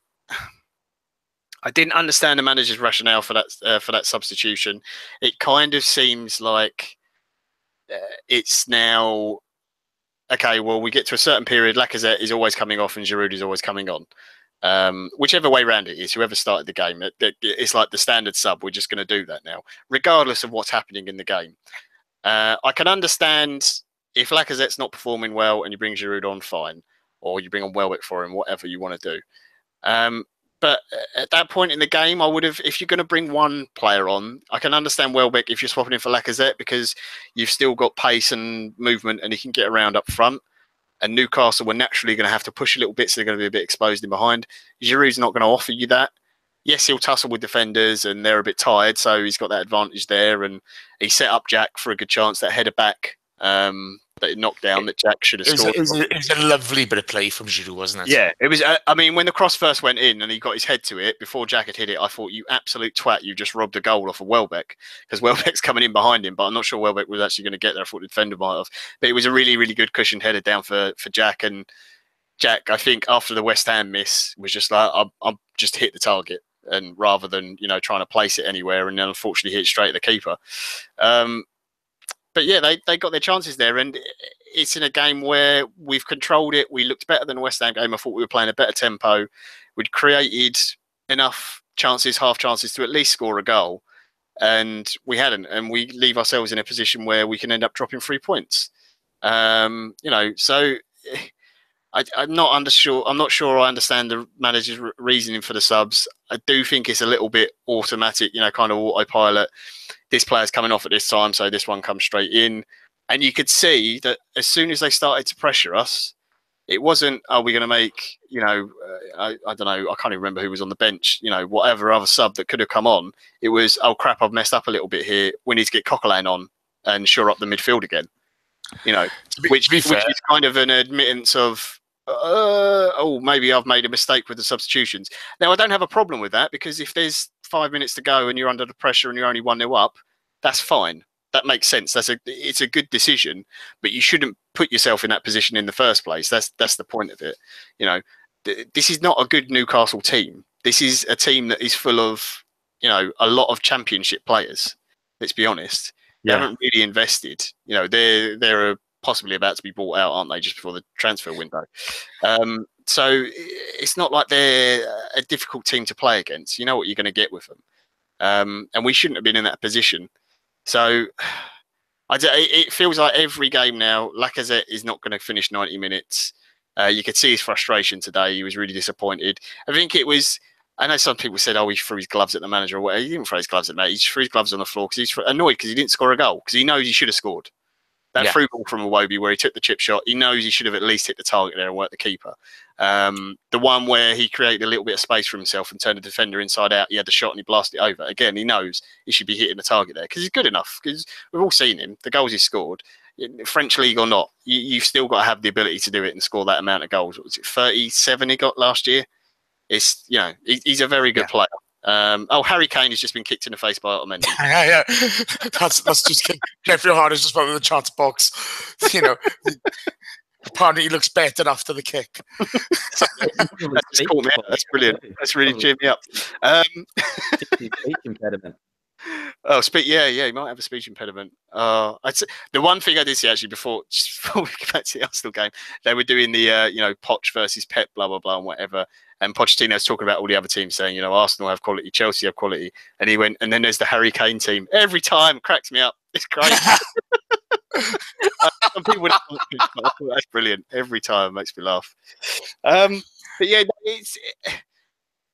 I didn't understand the manager's rationale for that substitution. It kind of seems like it's now, okay, well, we get to a certain period, Lacazette is always coming off and Giroud is always coming on. Whichever way round it is, whoever started the game, it's like the standard sub. We're just going to do that now, regardless of what's happening in the game. I can understand if Lacazette's not performing well and you bring Giroud on, fine. Or you bring on Welbeck for him, whatever you want to do. But at that point in the game, I would have, if you're going to bring one player on, I can understand Welbeck if you're swapping in for Lacazette because you've still got pace and movement and he can get around up front. And Newcastle were naturally going to have to push a little bit, so they're going to be a bit exposed in behind. Giroud's not going to offer you that. Yes, he'll tussle with defenders and they're a bit tired, so he's got that advantage there. And he set up Jack for a good chance, that header back that knocked down that Jack should have scored. It was a lovely bit of play from Giroud, wasn't it? Yeah, it was. I mean, when the cross first went in and he got his head to it before Jack had hit it, I thought, you absolute twat, you just robbed a goal off of Welbeck, because Welbeck's coming in behind him, but I'm not sure Welbeck was actually going to get there. I thought the defender might have. But it was a really, really good cushioned header down for Jack. And Jack, I think after the West Ham miss, was just like, I'm just hit the target, and rather than, you know, trying to place it anywhere, and then unfortunately hit straight at the keeper. But yeah, they got their chances there, and it's in a game where we've controlled it. We looked better than the West Ham game. I thought we were playing a better tempo. We'd created enough chances, half chances, to at least score a goal, and we hadn't. And we leave ourselves in a position where we can end up dropping 3 points. You know, so I'm not sure I understand the manager's reasoning for the subs. I do think it's a little bit automatic, you know, kind of autopilot. This player's coming off at this time, so this one comes straight in. And you could see that as soon as they started to pressure us, it wasn't, are we going to make, you know, I don't know, I can't even remember who was on the bench, you know, whatever other sub that could have come on. It was, oh crap, I've messed up a little bit here. We need to get Coquelin on and shore up the midfield again. You know, which is kind of an admittance of, oh, maybe I've made a mistake with the substitutions. Now, I don't have a problem with that, because if there's 5 minutes to go and you're under the pressure and you're only 1-0 up, that's fine. That makes sense. It's a good decision, but you shouldn't put yourself in that position in the first place. That's the point of it. You know, this is not a good Newcastle team. This is a team that is full of, you know, a lot of championship players. Let's be honest. They haven't really invested. You know, they're possibly about to be bought out, aren't they, just before the transfer window? So it's not like they're a difficult team to play against. You know what you're going to get with them. And we shouldn't have been in that position. So it feels like every game now, Lacazette is not going to finish 90 minutes. You could see his frustration today. He was really disappointed. I think it was, I know some people said, oh, he threw his gloves at the manager or whatever. He didn't throw his gloves at me. He just threw his gloves on the floor because he's annoyed because he didn't score a goal, because he knows he should have scored. That through ball from Iwobi where he took the chip shot, he knows he should have at least hit the target there and worked the keeper. The one where he created a little bit of space for himself and turned the defender inside out, he had the shot and he blasted it over. Again, he knows he should be hitting the target there because he's good enough, because we've all seen him, the goals he's scored. French league or not, you've still got to have the ability to do it and score that amount of goals. What was it, 37 he got last year? It's, you know, he's a very good player. Harry Kane has just been kicked in the face by Otamendi. Yeah. That's just Jeffrey Hart has just put in the chat box. You know, apparently he looks better after the kick. That just caught me out. That's brilliant. That's really cheered me up. Speech impediment. Oh, he might have a speech impediment. I'd say the one thing I did see actually before we get back to the Arsenal game, they were doing the you know, Poch versus Pep, blah blah blah, and whatever. And Pochettino's talking about all the other teams, saying, you know, Arsenal have quality, Chelsea have quality, and he went, and then there's the Harry Kane team. Every time, cracks me up. It's great. Some people would, that's brilliant. Every time, makes me laugh. But yeah,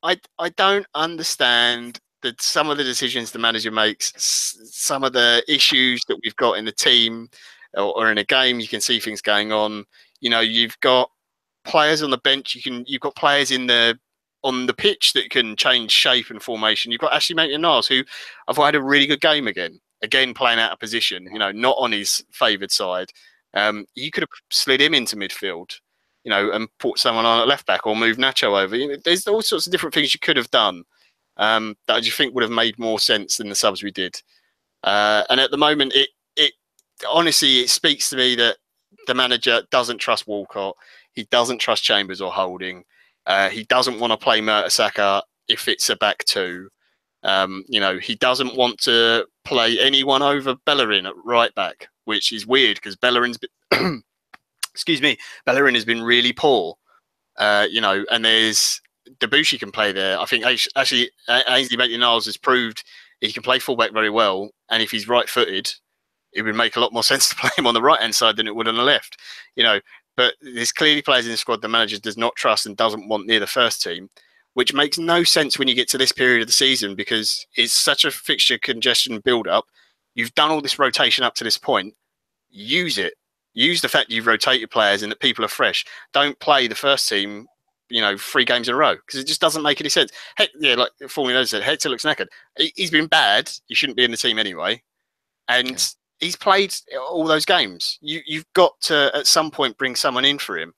I don't understand that some of the decisions the manager makes, some of the issues that we've got in the team or in a game. You can see things going on. You know, you've got players on the bench. You've got players on the pitch that can change shape and formation. You've got Ashley Maitland-Niles, who I've had a really good game again playing out of position, you know, not on his favoured side. You could have slid him into midfield, you know, and put someone on at left back or move Nacho over. You know, there's all sorts of different things you could have done that I just think would have made more sense than the subs we did. And at the moment, it honestly, it speaks to me that the manager doesn't trust Walcott. He doesn't trust Chambers or Holding. He doesn't want to play Mertesacker if it's a back two. You know, he doesn't want to play anyone over Bellerin at right back, which is weird because Bellerin's been Bellerin has been really poor. You know, and there's Debussy can play there. I think actually Ainsley Maitland-Niles has proved he can play fullback very well, and if he's right-footed, it would make a lot more sense to play him on the right-hand side than it would on the left. You know. But there's clearly players in the squad the manager does not trust and doesn't want near the first team, which makes no sense when you get to this period of the season because it's such a fixture congestion build-up. You've done all this rotation up to this point. Use it. Use the fact you've rotated players and that people are fresh. Don't play the first team, 3 games in a row because it just doesn't make any sense. Heck, yeah, like Formula said, Hector looks knackered. He's been bad. He shouldn't be in the team anyway. And he's played all those games. You've got to, at some point, bring someone in for him.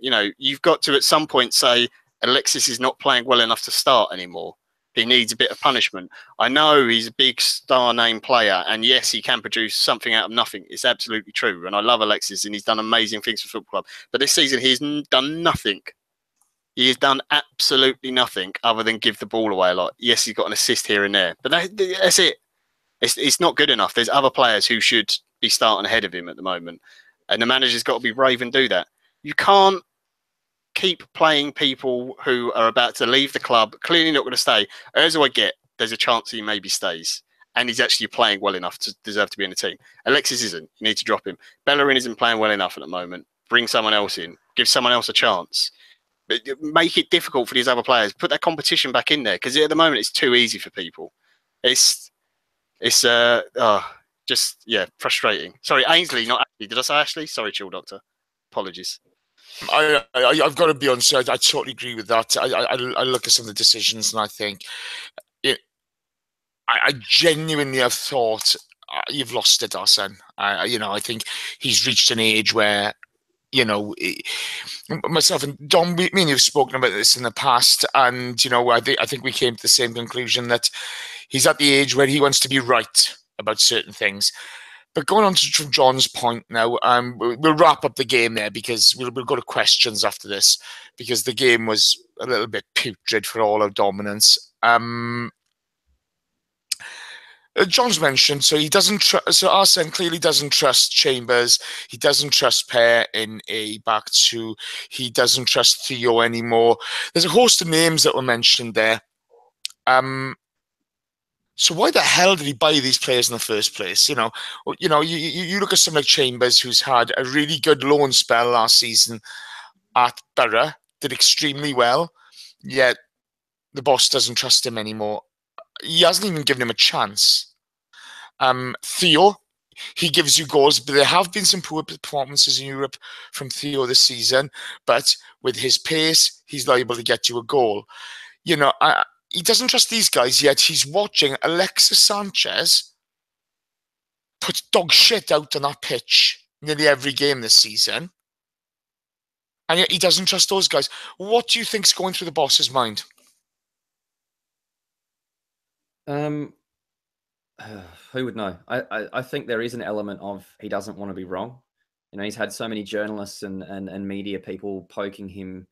You've got to, at some point, say, Alexis is not playing well enough to start anymore. He needs a bit of punishment. I know he's a big star name player, and yes, he can produce something out of nothing. It's absolutely true. And I love Alexis, and he's done amazing things for football club. But this season, he's done nothing. He has done absolutely nothing other than give the ball away a lot. Yes, he's got an assist here and there, but that's it. It's not good enough. There's other players who should be starting ahead of him at the moment, and the manager's got to be brave and do that. You can't keep playing people who are about to leave the club, clearly not going to stay. As I get, there's a chance he maybe stays, and he's actually playing well enough to deserve to be in the team. Alexis isn't. You need to drop him. Bellerin isn't playing well enough at the moment. Bring someone else in. Give someone else a chance. But make it difficult for these other players. Put that competition back in there, because at the moment it's too easy for people. It's frustrating. Sorry, Ainsley, not Ashley. Did I say Ashley? Sorry, Chill Doctor. Apologies. I've got to be honest. I totally agree with that. I look at some of the decisions and I think, I genuinely have thought you've lost it, Arsene. I think he's reached an age where, myself and Dom, me and you have spoken about this in the past, and I think we came to the same conclusion that he's at the age where he wants to be right about certain things. But going on to John's point now, we'll wrap up the game there because we'll go to questions after this because the game was a little bit putrid for all our dominance. John's mentioned, so he doesn't so Arsene clearly doesn't trust Chambers. He doesn't trust Pear in a back two. He doesn't trust Theo anymore. There's a host of names that were mentioned there. So why the hell did he buy these players in the first place? You look at someone like Chambers, who's had a really good loan spell last season at Borough, did extremely well, yet the boss doesn't trust him anymore. He hasn't even given him a chance. Theo, he gives you goals, but there have been some poor performances in Europe from Theo this season, but with his pace, he's liable to get you a goal. He doesn't trust these guys, yet he's watching Alexis Sanchez put dog shit out on that pitch nearly every game this season. And yet he doesn't trust those guys. What do you think's going through the boss's mind? Who would know? I think there is an element of he doesn't want to be wrong. He's had so many journalists and media people poking him,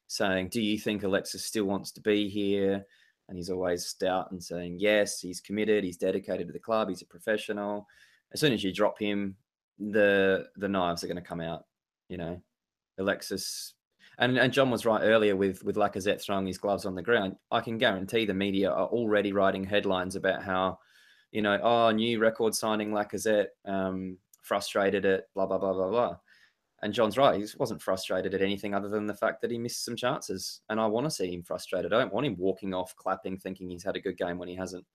saying, do you think Alexis still wants to be here? And he's always stout and saying, yes, he's committed, he's dedicated to the club, he's a professional. As soon as you drop him, the knives are going to come out, Alexis. And John was right earlier with Lacazette throwing his gloves on the ground. I can guarantee the media are already writing headlines about how, new record signing Lacazette, frustrated at blah, blah, blah, blah, blah. And John's right. He wasn't frustrated at anything other than the fact that he missed some chances. And I want to see him frustrated. I don't want him walking off, clapping, thinking he's had a good game when he hasn't.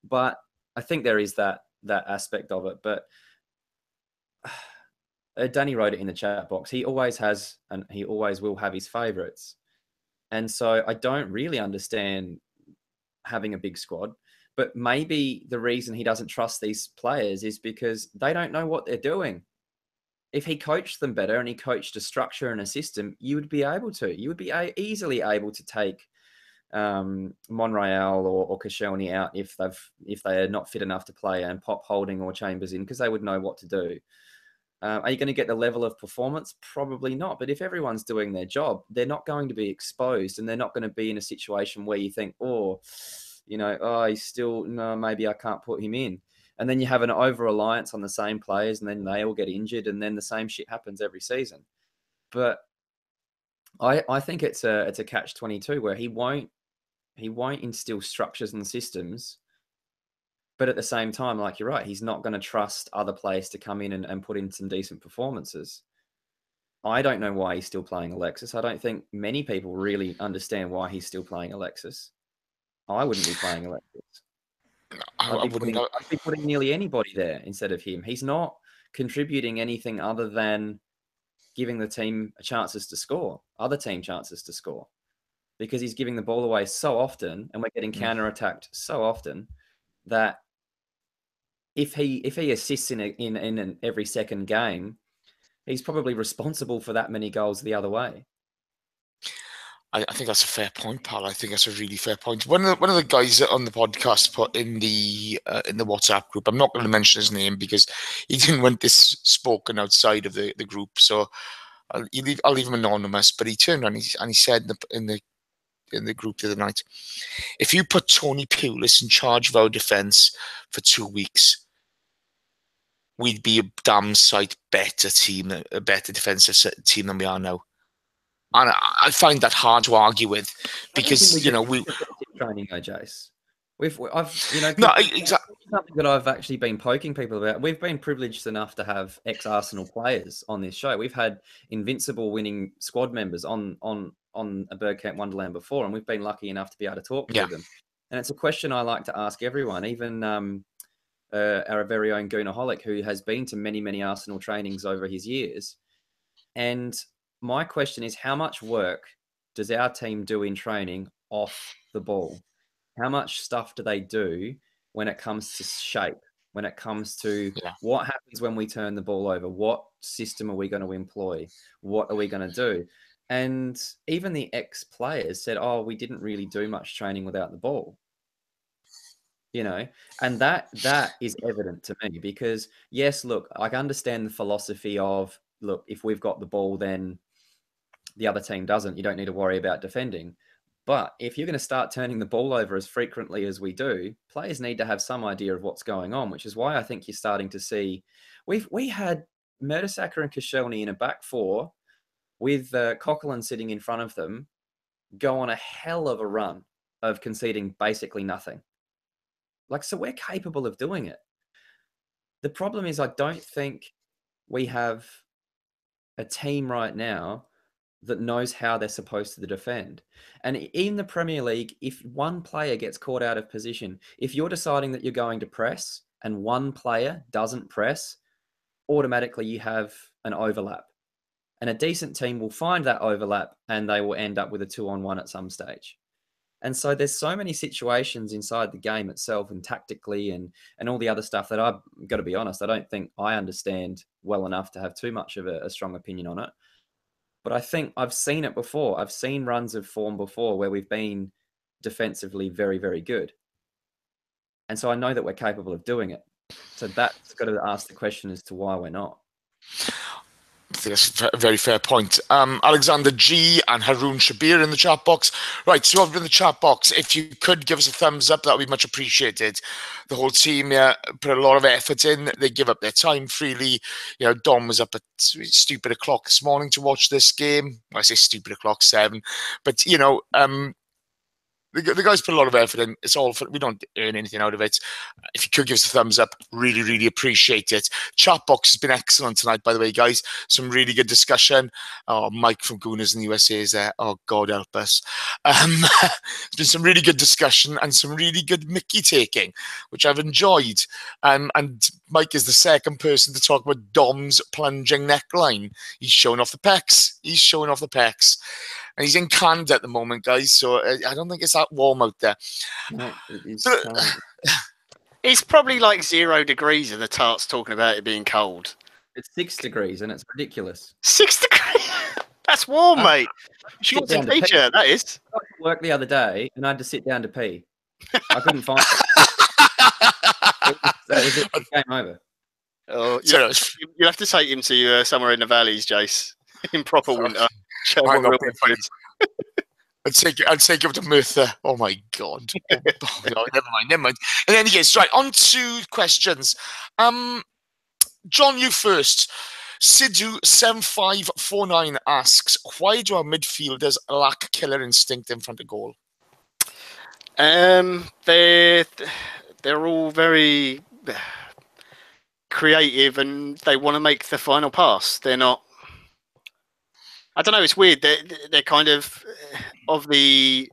But I think there is that aspect of it. But Danny wrote it in the chat box. He always has, and he always will have his favourites. And so I don't really understand having a big squad. But maybe the reason he doesn't trust these players is because they don't know what they're doing. If he coached them better and he coached a structure and a system, you would be able to. You would be easily able to take Monreal or Koscielny out if they are not fit enough to play and pop Holding or Chambers in because they would know what to do. Are you going to get the level of performance? Probably not. But if everyone's doing their job, they're not going to be exposed and they're not going to be in a situation where you think, he's still, no, maybe I can't put him in. And then you have an over-reliance on the same players and then they all get injured and then the same shit happens every season. But I think it's a catch-22 where he won't instill structures and systems. But at the same time, like you're right, he's not going to trust other players to come in and put in some decent performances. I don't know why he's still playing Alexis. I don't think many people really understand why he's still playing Alexis. I wouldn't be playing Alexis. I'd be putting nearly anybody there instead of him. He's not contributing anything other than giving the team chances to score, other team chances to score, because he's giving the ball away so often, and we're getting counter-attacked so often that if he assists in every second game, he's probably responsible for that many goals the other way. I think that's a fair point, pal. I think that's a really fair point. One of the guys on the podcast put in the WhatsApp group, I'm not going to mention his name because he didn't want this spoken outside of the group, so I'll leave him anonymous. But he turned on and he said in the group the other night, if you put Tony Pulis in charge of our defence for 2 weeks, we'd be a damn sight better team, a better defensive team than we are now. And I find that hard to argue with because we training, Jace. I've no, exactly something that I've actually been poking people about. We've been privileged enough to have ex-Arsenal players on this show. We've had invincible winning squad members on a Bergkamp Wonderland before, and we've been lucky enough to be able to talk to them. And it's a question I like to ask everyone, even our very own Goonaholic, who has been to many Arsenal trainings over his years. And my question is, how much work does our team do in training off the ball? How much stuff do they do when it comes to shape, when it comes to what happens when we turn the ball over? What system are we going to employ? What are we going to do? And even the ex-players said, oh, we didn't really do much training without the ball. And that is evident to me because, yes, look, I understand the philosophy of, look, if we've got the ball, then the other team doesn't. You don't need to worry about defending. But if you're going to start turning the ball over as frequently as we do, players need to have some idea of what's going on, which is why I think you're starting to see we had Mertesacker and Koscielny in a back four with Coquelin sitting in front of them go on a hell of a run of conceding basically nothing. So we're capable of doing it. The problem is I don't think we have a team right now that knows how they're supposed to defend. And in the Premier League, if one player gets caught out of position, if you're deciding that you're going to press and one player doesn't press, automatically you have an overlap. And a decent team will find that overlap and they will end up with a 2-on-1 at some stage. And so there's so many situations inside the game itself and tactically and all the other stuff that I've got to be honest, I don't think I understand well enough to have too much of a strong opinion on it. But I think I've seen it before. I've seen runs of form before where we've been defensively very, very good. And so I know that we're capable of doing it. So that's got to ask the question as to why we're not. I think that's a very fair point. Alexander G and Haroon Shabir in the chat box. Right, so over in the chat box, if you could give us a thumbs up, that would be much appreciated. The whole team put a lot of effort in. They give up their time freely. Dom was up at stupid o'clock this morning to watch this game. Well, I say stupid o'clock, 7. But, the guys put a lot of effort in. It's all we don't earn anything out of it. If you could give us a thumbs up, really, really appreciate it. Chat box has been excellent tonight, by the way, guys. Some really good discussion. Oh, Mike from Gooners in the USA is there. Oh, God help us. There's been some really good discussion and some really good Mickey taking, which I've enjoyed. And Mike is the second person to talk about Dom's plunging neckline. He's showing off the pecs. And he's in Canada at the moment, guys, so I don't think it's that warm out there. No, it is it's probably like 0 degrees and the tart's talking about it being cold. It's 6 degrees and it's ridiculous. 6 degrees? That's warm, mate. Shorts and t-shirt, that is. I went to work the other day and I had to sit down to pee. I couldn't find it. It was game over. Oh, you have to take him to somewhere in the valleys, Jace, in proper winter. I'd take him to Merthyr. Oh my God. Oh, no, never mind. And then yes, right, on to questions. John, you first. Sidhu7549 asks, why do our midfielders lack killer instinct in front of goal? They're all very creative and they want to make the final pass. They're not I don't know. It's weird. They're kind of the.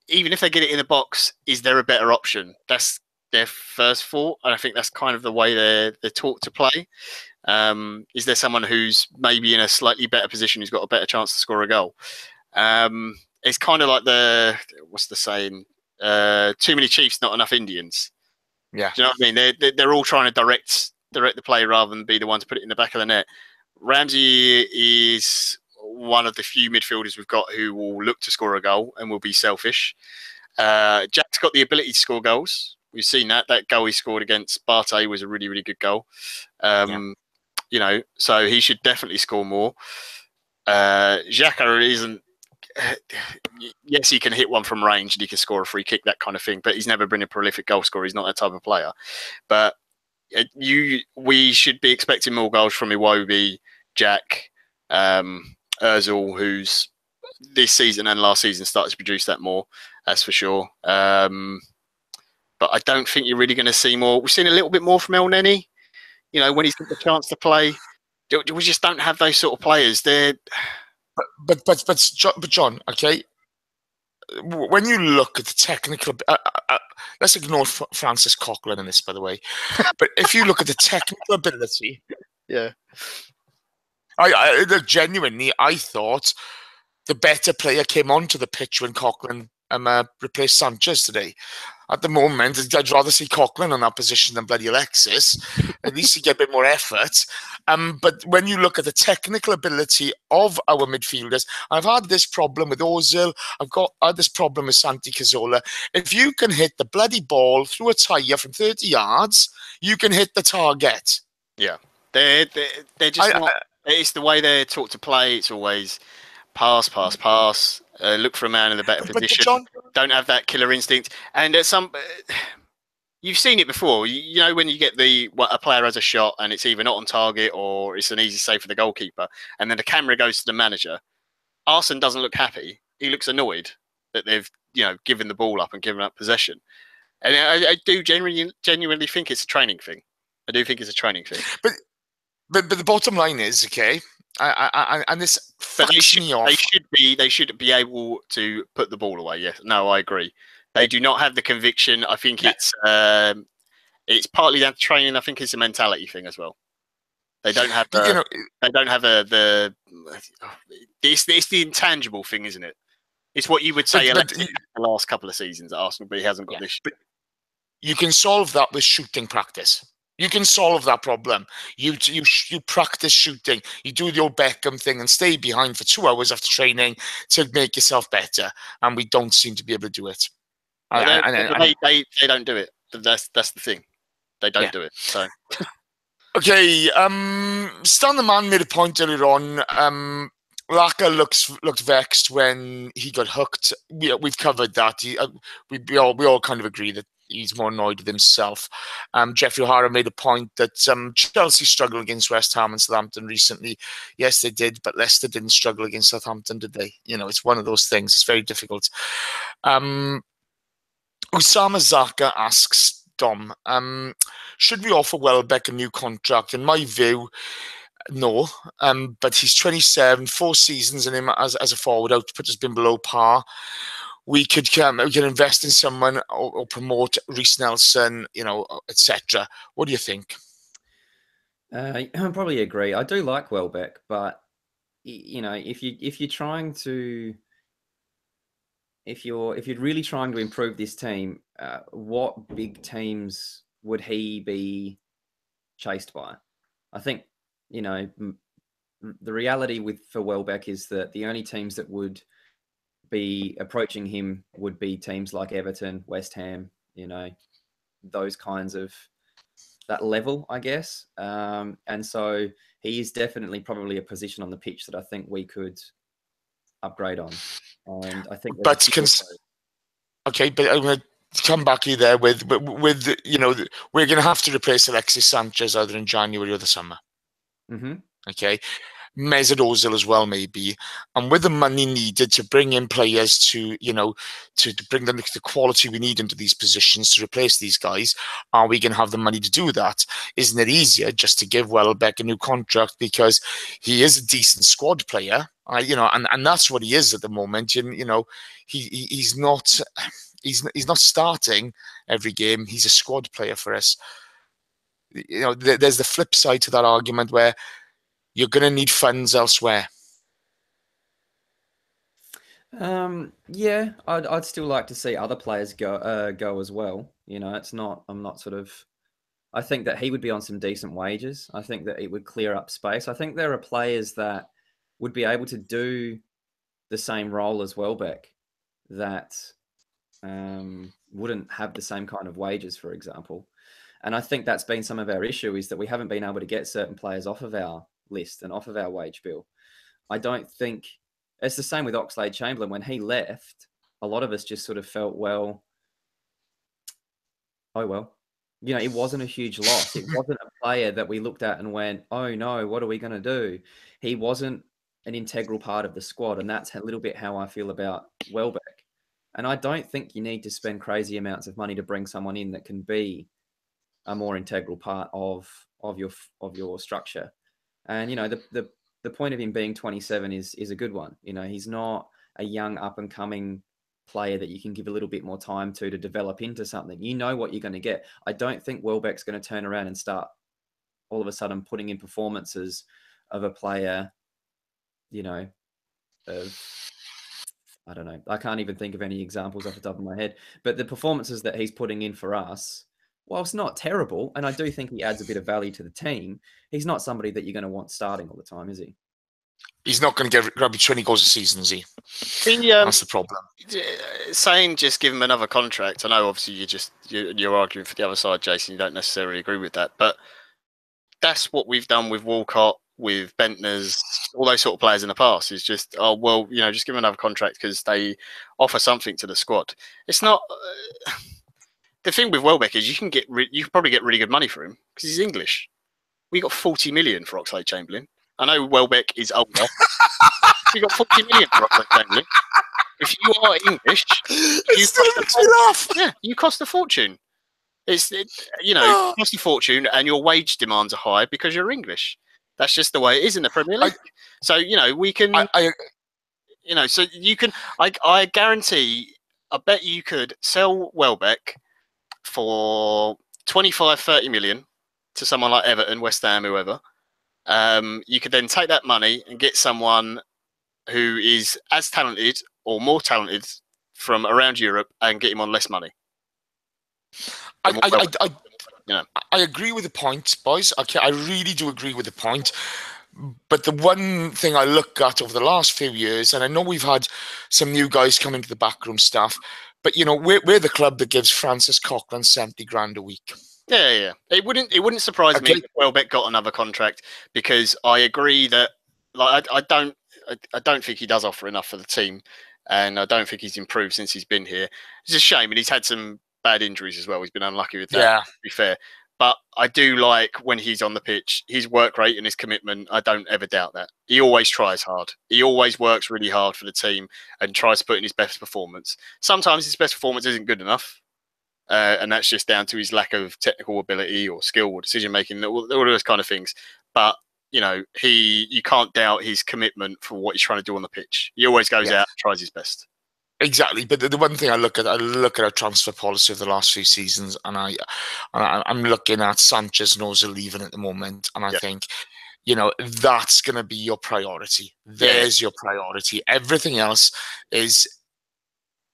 Even if they get it in the box, is there a better option? That's their first thought, and I think that's kind of the way they're taught to play. Is there someone who's maybe in a slightly better position, who's got a better chance to score a goal? It's kind of like what's the saying? Too many Chiefs, not enough Indians. Yeah. Do you know what I mean? They're all trying to direct the play rather than be the one to put it in the back of the net. Ramsey is one of the few midfielders we've got who will look to score a goal and will be selfish. Jack's got the ability to score goals. We've seen that. That goal he scored against Barté was a really, really good goal. You know, so he should definitely score more. Xhaka isn't. Yes, he can hit one from range and he can score a free kick, that kind of thing. But he's never been a prolific goal scorer. He's not that type of player. But we should be expecting more goals from Iwobi, Jack, Ozil, who's this season and last season started to produce that more. That's for sure. But I don't think you're really going to see more. We've seen a little bit more from El Neni. You know, when he's got the chance to play, we just don't have those sort of players. They're. But John, okay. When you look at the technical, let's ignore Francis Coquelin in this, by the way. But if you look at the technical ability, yeah, I genuinely, I thought the better player came onto the pitch when Coquelin replaced Sanchez today. At the moment, I'd rather see Coquelin in that position than bloody Alexis. At least he get a bit more effort. But when you look at the technical ability of our midfielders, I've had this problem with Ozil. I've had this problem with Santi Cazorla. If you can hit the bloody ball through a tyre from 30 yards, you can hit the target. Yeah, they're just not. It's the way they're taught to play. It's always pass. Look for a man in a better position. John, don't have that killer instinct. And at you've seen it before. You know, when you get a player has a shot and it's either not on target or it's an easy save for the goalkeeper, and then the camera goes to the manager. Arsene doesn't look happy. He looks annoyed that they've given the ball up and given up possession. And I do genuinely think it's a training thing. I do think it's a training thing. But the bottom line is, okay, and this fucks me off. They should be able to put the ball away. Yes, no, I agree. They do not have the conviction. I think it's partly down to training. I think it's a mentality thing as well. They don't have it's the intangible thing, isn't it? It's what you would say the last couple of seasons at Arsenal, but he hasn't got this. But you can solve that with shooting practice. You can solve that problem. You practice shooting. You do the old Beckham thing and stay behind for 2 hours after training to make yourself better. And we don't seem to be able to do it. They don't do it. That's the thing. They don't do it. So. Okay. Stan the Man made a point earlier on. Laka looked vexed when he got hooked. We've covered that. We all kind of agree that he's more annoyed with himself. Jeffrey O'Hara made a point that Chelsea struggled against West Ham and Southampton recently. Yes, they did, but Leicester didn't struggle against Southampton, did they? You know, it's one of those things. It's very difficult. Usama Zaka asks Dom, should we offer Welbeck a new contract? In my view, no. But he's 27, 4 seasons in him as a forward. Output has been below par. We can invest in someone or promote Reece Nelson, etc. What do you think? I probably agree. I do like Welbeck, but if you're really trying to improve this team, what big teams would he be chased by? I think the reality for Welbeck is that the only teams that would be approaching him would be teams like Everton, West Ham, those kinds of that level, I guess. And so he is definitely probably a position on the pitch that I think we could upgrade on. And I think, but I'm going to come back to you there with we're going to have to replace Alexis Sanchez either in January or the summer. Mm-hmm. Okay. Mesut Ozil as well, maybe. And with the money needed to bring in players to, to bring the quality we need into these positions to replace these guys, are we going to have the money to do that? Isn't it easier just to give Welbeck a new contract because he is a decent squad player? And that's what he is at the moment. He's not starting every game. He's a squad player for us. There's the flip side to that argument where you're going to need funds elsewhere. Yeah, I'd still like to see other players go as well. It's not. I'm not sort of. I think that he would be on some decent wages. I think that it would clear up space. I think there are players that would be able to do the same role as Welbeck that wouldn't have the same kind of wages, for example. And I think that's been some of our issue, is that we haven't been able to get certain players off of our list and off of our wage bill. I don't think it's the same with Oxlade-Chamberlain. When he left, a lot of us just sort of felt, well, it wasn't a huge loss. It wasn't a player that we looked at and went, oh no, what are we going to do? He wasn't an integral part of the squad. And that's a little bit how I feel about Welbeck. And I don't think you need to spend crazy amounts of money to bring someone in that can be a more integral part of your structure. And the point of him being 27 is a good one. He's not a young up and coming player that you can give a little bit more time to develop into something. You know what you're going to get. I don't think Welbeck's going to turn around and start all of a sudden putting in performances of a player, I don't know. I can't even think of any examples off the top of my head. But the performances that he's putting in for us, whilst not terrible, and I do think he adds a bit of value to the team, he's not somebody that you're going to want starting all the time, is he? He's not going to grab you 20 goals a season, is he? That's the problem. Saying just give him another contract. I know, obviously, you're arguing for the other side, Jason. You don't necessarily agree with that, but that's what we've done with Walcott, with Bentner's, all those sort of players in the past. Is just, just give him another contract because they offer something to the squad. It's not. The thing with Welbeck is you can probably get really good money for him because he's English. We got 40 million for Oxlade-Chamberlain. I know Welbeck is older. We got 40 million for Oxlade-Chamberlain. If you are English, you cost a fortune. It costs a fortune, and your wage demands are high because you're English. That's just the way it is in the Premier League. We can. So you can. I guarantee. I bet you could sell Welbeck for 25, 30 million to someone like Everton, West Ham, whoever. You could then take that money and get someone who is as talented or more talented from around Europe and get him on less money. I agree with the point, boys. Okay, I really do agree with the point. But the one thing I look at over the last few years, and I know we've had some new guys come into the backroom staff, but we're the club that gives Francis Coquelin 70 grand a week. Yeah. It wouldn't surprise me if Welbeck got another contract, because I agree that I don't think he does offer enough for the team, and I don't think he's improved since he's been here. It's a shame, and he's had some bad injuries as well. He's been unlucky with that, to be fair. But I do like when he's on the pitch, his work rate and his commitment. I don't ever doubt that. He always tries hard. He always works really hard for the team and tries to put in his best performance. Sometimes his best performance isn't good enough. And that's just down to his lack of technical ability or skill or decision making, all those kind of things. But you can't doubt his commitment for what he's trying to do on the pitch. He always goes out and tries his best. Exactly, but the one thing I look at our transfer policy of the last few seasons, and I'm looking at Sanchez and Ozil leaving at the moment, and I think, that's going to be your priority. There's your priority. Everything else is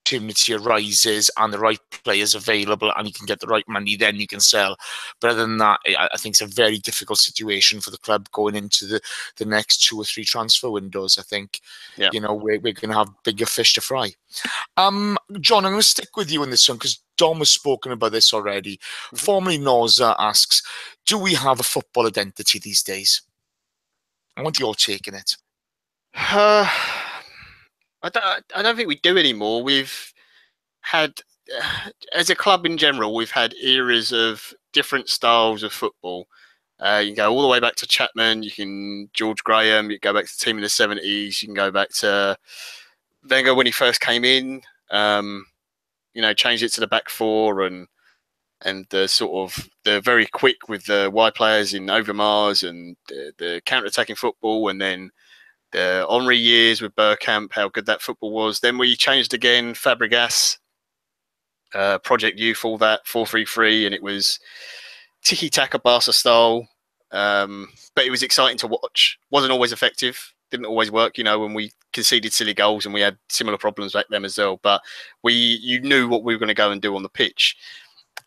opportunity arises and the right players available and you can get the right money, then you can sell. But other than that, I think it's a very difficult situation for the club going into the next 2 or 3 transfer windows. I think, we're going to have bigger fish to fry. John, I'm going to stick with you in this one because Dom has spoken about this already. Formerly Noza asks, do we have a football identity these days? I want your take on it. I don't think we do anymore. We've had, as a club in general, we've had eras of different styles of football. You can go all the way back to Chapman. You can George Graham. You can go back to the team in the 70s. You can go back to Wenger when he first came in. Changed it to the back four and the sort of the very quick with the wide players in Overmars and the counter-attacking football, and then the Henry years with Bergkamp, how good that football was. Then we changed again, Fabregas, Project Youth, all that 4-3-3, and it was tiki-taka Barca style, but it was exciting to watch. Wasn't always effective, didn't always work. When we conceded silly goals and we had similar problems back then as well. But you knew what we were going to go and do on the pitch.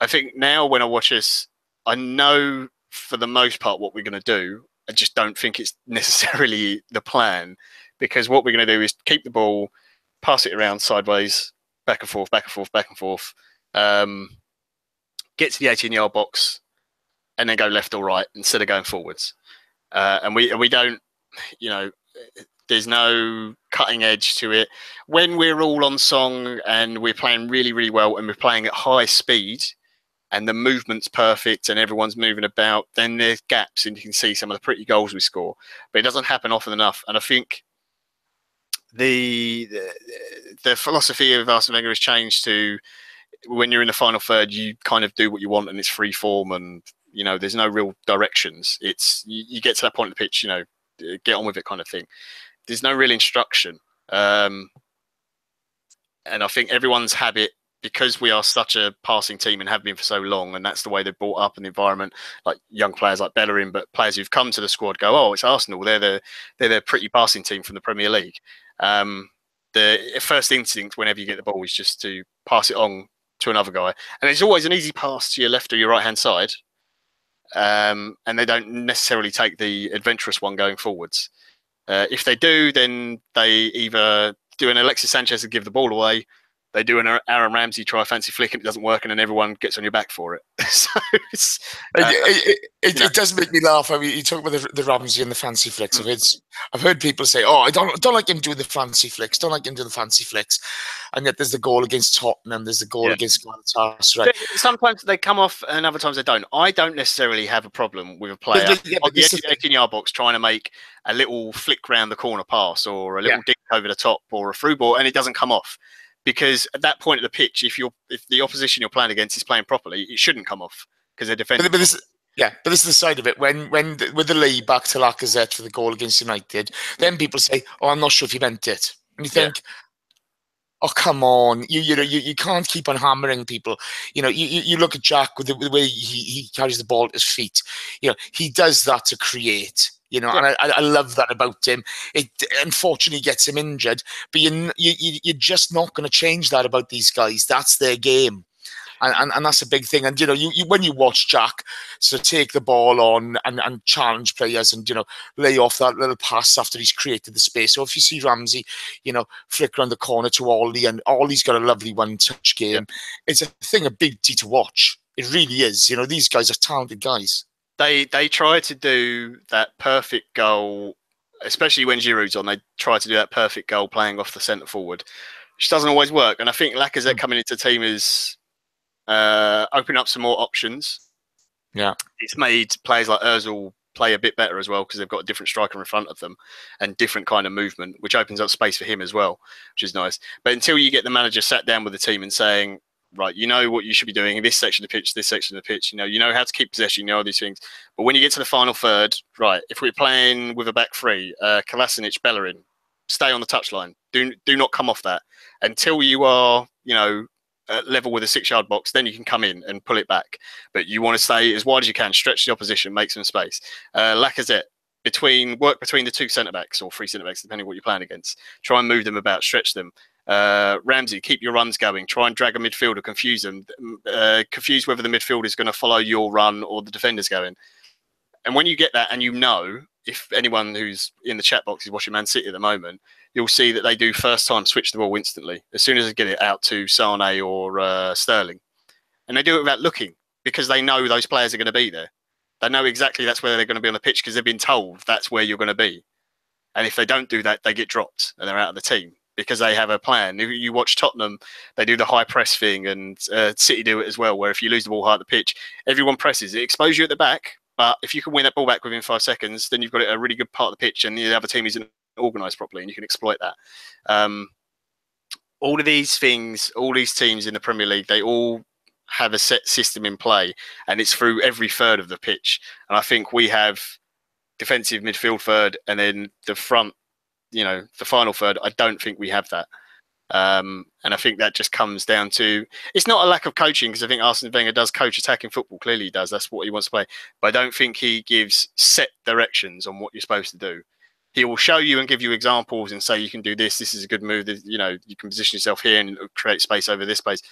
I think now when I watch this, I know for the most part what we're going to do. I just don't think it's necessarily the plan, because what we're going to do is keep the ball, pass it around sideways, back and forth, back and forth, back and forth, get to the 18-yard box, and then go left or right instead of going forwards. And we don't, there's no cutting edge to it. When we're all on song and we're playing really, really well and we're playing at high speed and the movement's perfect and everyone's moving about, then there's gaps and you can see some of the pretty goals we score. But it doesn't happen often enough. And I think the philosophy of Arsene Wenger has changed to, when you're in the final third, you kind of do what you want and it's free form and, there's no real directions. It's you get to that point of the pitch, get on with it kind of thing. There's no real instruction. And I think everyone's habit, because we are such a passing team and have been for so long, and that's the way they're brought up in the environment, like young players like Bellerin, but players who've come to the squad go, oh, it's Arsenal. They're the pretty passing team from the Premier League. The first instinct whenever you get the ball is just to pass it on to another guy. And it's always an easy pass to your left or your right-hand side. And they don't necessarily take the adventurous one going forwards. If they do, then they either do an Alexis Sanchez and give the ball away, they do an Aaron Ramsey try a fancy flick and it doesn't work, and then everyone gets on your back for it. So it does make me laugh. I mean, you talk about the Ramsey and the fancy flicks. I've heard people say, "Oh, I don't like him doing the fancy flicks. Don't like him doing the fancy flicks." And yet, there's the goal against Tottenham. There's the goal against Galatasaray. Right? Sometimes they come off, and other times they don't. I don't necessarily have a problem with a player on the 18-yard box trying to make a little flick round the corner pass or a little dink over the top or a through ball, and it doesn't come off. Because at that point of the pitch, if the opposition you're playing against is playing properly, it shouldn't come off because they're defending. But this is the side of it. With the lead back to Lacazette for the goal against United, then people say, "Oh, I'm not sure if he meant it," and you think, "Oh, come on! You can't keep on hammering people." You look at Jack with the way he carries the ball at his feet. He does that to create. And I love that about him. It unfortunately gets him injured, but you're just not going to change that about these guys. That's their game, and that's a big thing. And when you watch Jack take the ball on and challenge players and lay off that little pass after he's created the space. So if you see Ramsey, flick around the corner to Ollie, and Ollie's got a lovely one-touch game. It's a thing of beauty to watch. It really is. These guys are talented guys. They try to do that perfect goal, especially when Giroud's on. They try to do that perfect goal playing off the centre forward, which doesn't always work. And I think Lacazette coming into the team is opening up some more options. Yeah, it's made players like Ozil play a bit better as well because they've got a different striker in front of them and different kind of movement, which opens up space for him as well, which is nice. But until you get the manager sat down with the team and saying, right, you know what you should be doing in this section of the pitch, this section of the pitch, you know how to keep possession, all these things. But when you get to the final third, right, if we're playing with a back three, Kolasinac, Bellerin, stay on the touchline. Do not come off that until you are, level with a 6-yard box. Then you can come in and pull it back. But you want to stay as wide as you can, stretch the opposition, make some space. Lacazette, work between the 2 centre backs or 3 centre backs, depending on what you're playing against. Try and move them about, stretch them. Ramsey, keep your runs going. Try and drag a midfielder, confuse them. Confuse whether the midfielder is going to follow your run or the defender's going. And when you get that, and if anyone who's in the chat box is watching Man City at the moment, you'll see that they do first time switch the ball instantly as soon as they get it out to Sane or Sterling. And they do it without looking because they know those players are going to be there. They know exactly that's where they're going to be on the pitch because they've been told that's where you're going to be. And if they don't do that, they get dropped and they're out of the team because they have a plan. If you watch Tottenham, they do the high press thing, and City do it as well, where if you lose the ball high at the pitch, everyone presses. It exposes you at the back, But if you can win that ball back within 5 seconds, then you've got a really good part of the pitch, and the other team isn't organised properly, and you can exploit that. All of these things, all these teams in the Premier League, they all have a set system in play, and it's through every third of the pitch. And I think we have defensive midfield third, and then the front, the final third. I don't think we have that. And I think that just comes down to, it's not a lack of coaching, because I think Arsene Wenger does coach attacking football. Clearly he does. That's what he wants to play. But I don't think he gives set directions on what you're supposed to do. He will show you and give you examples and say, you can do this. This is a good move. You can position yourself here and create space over this space.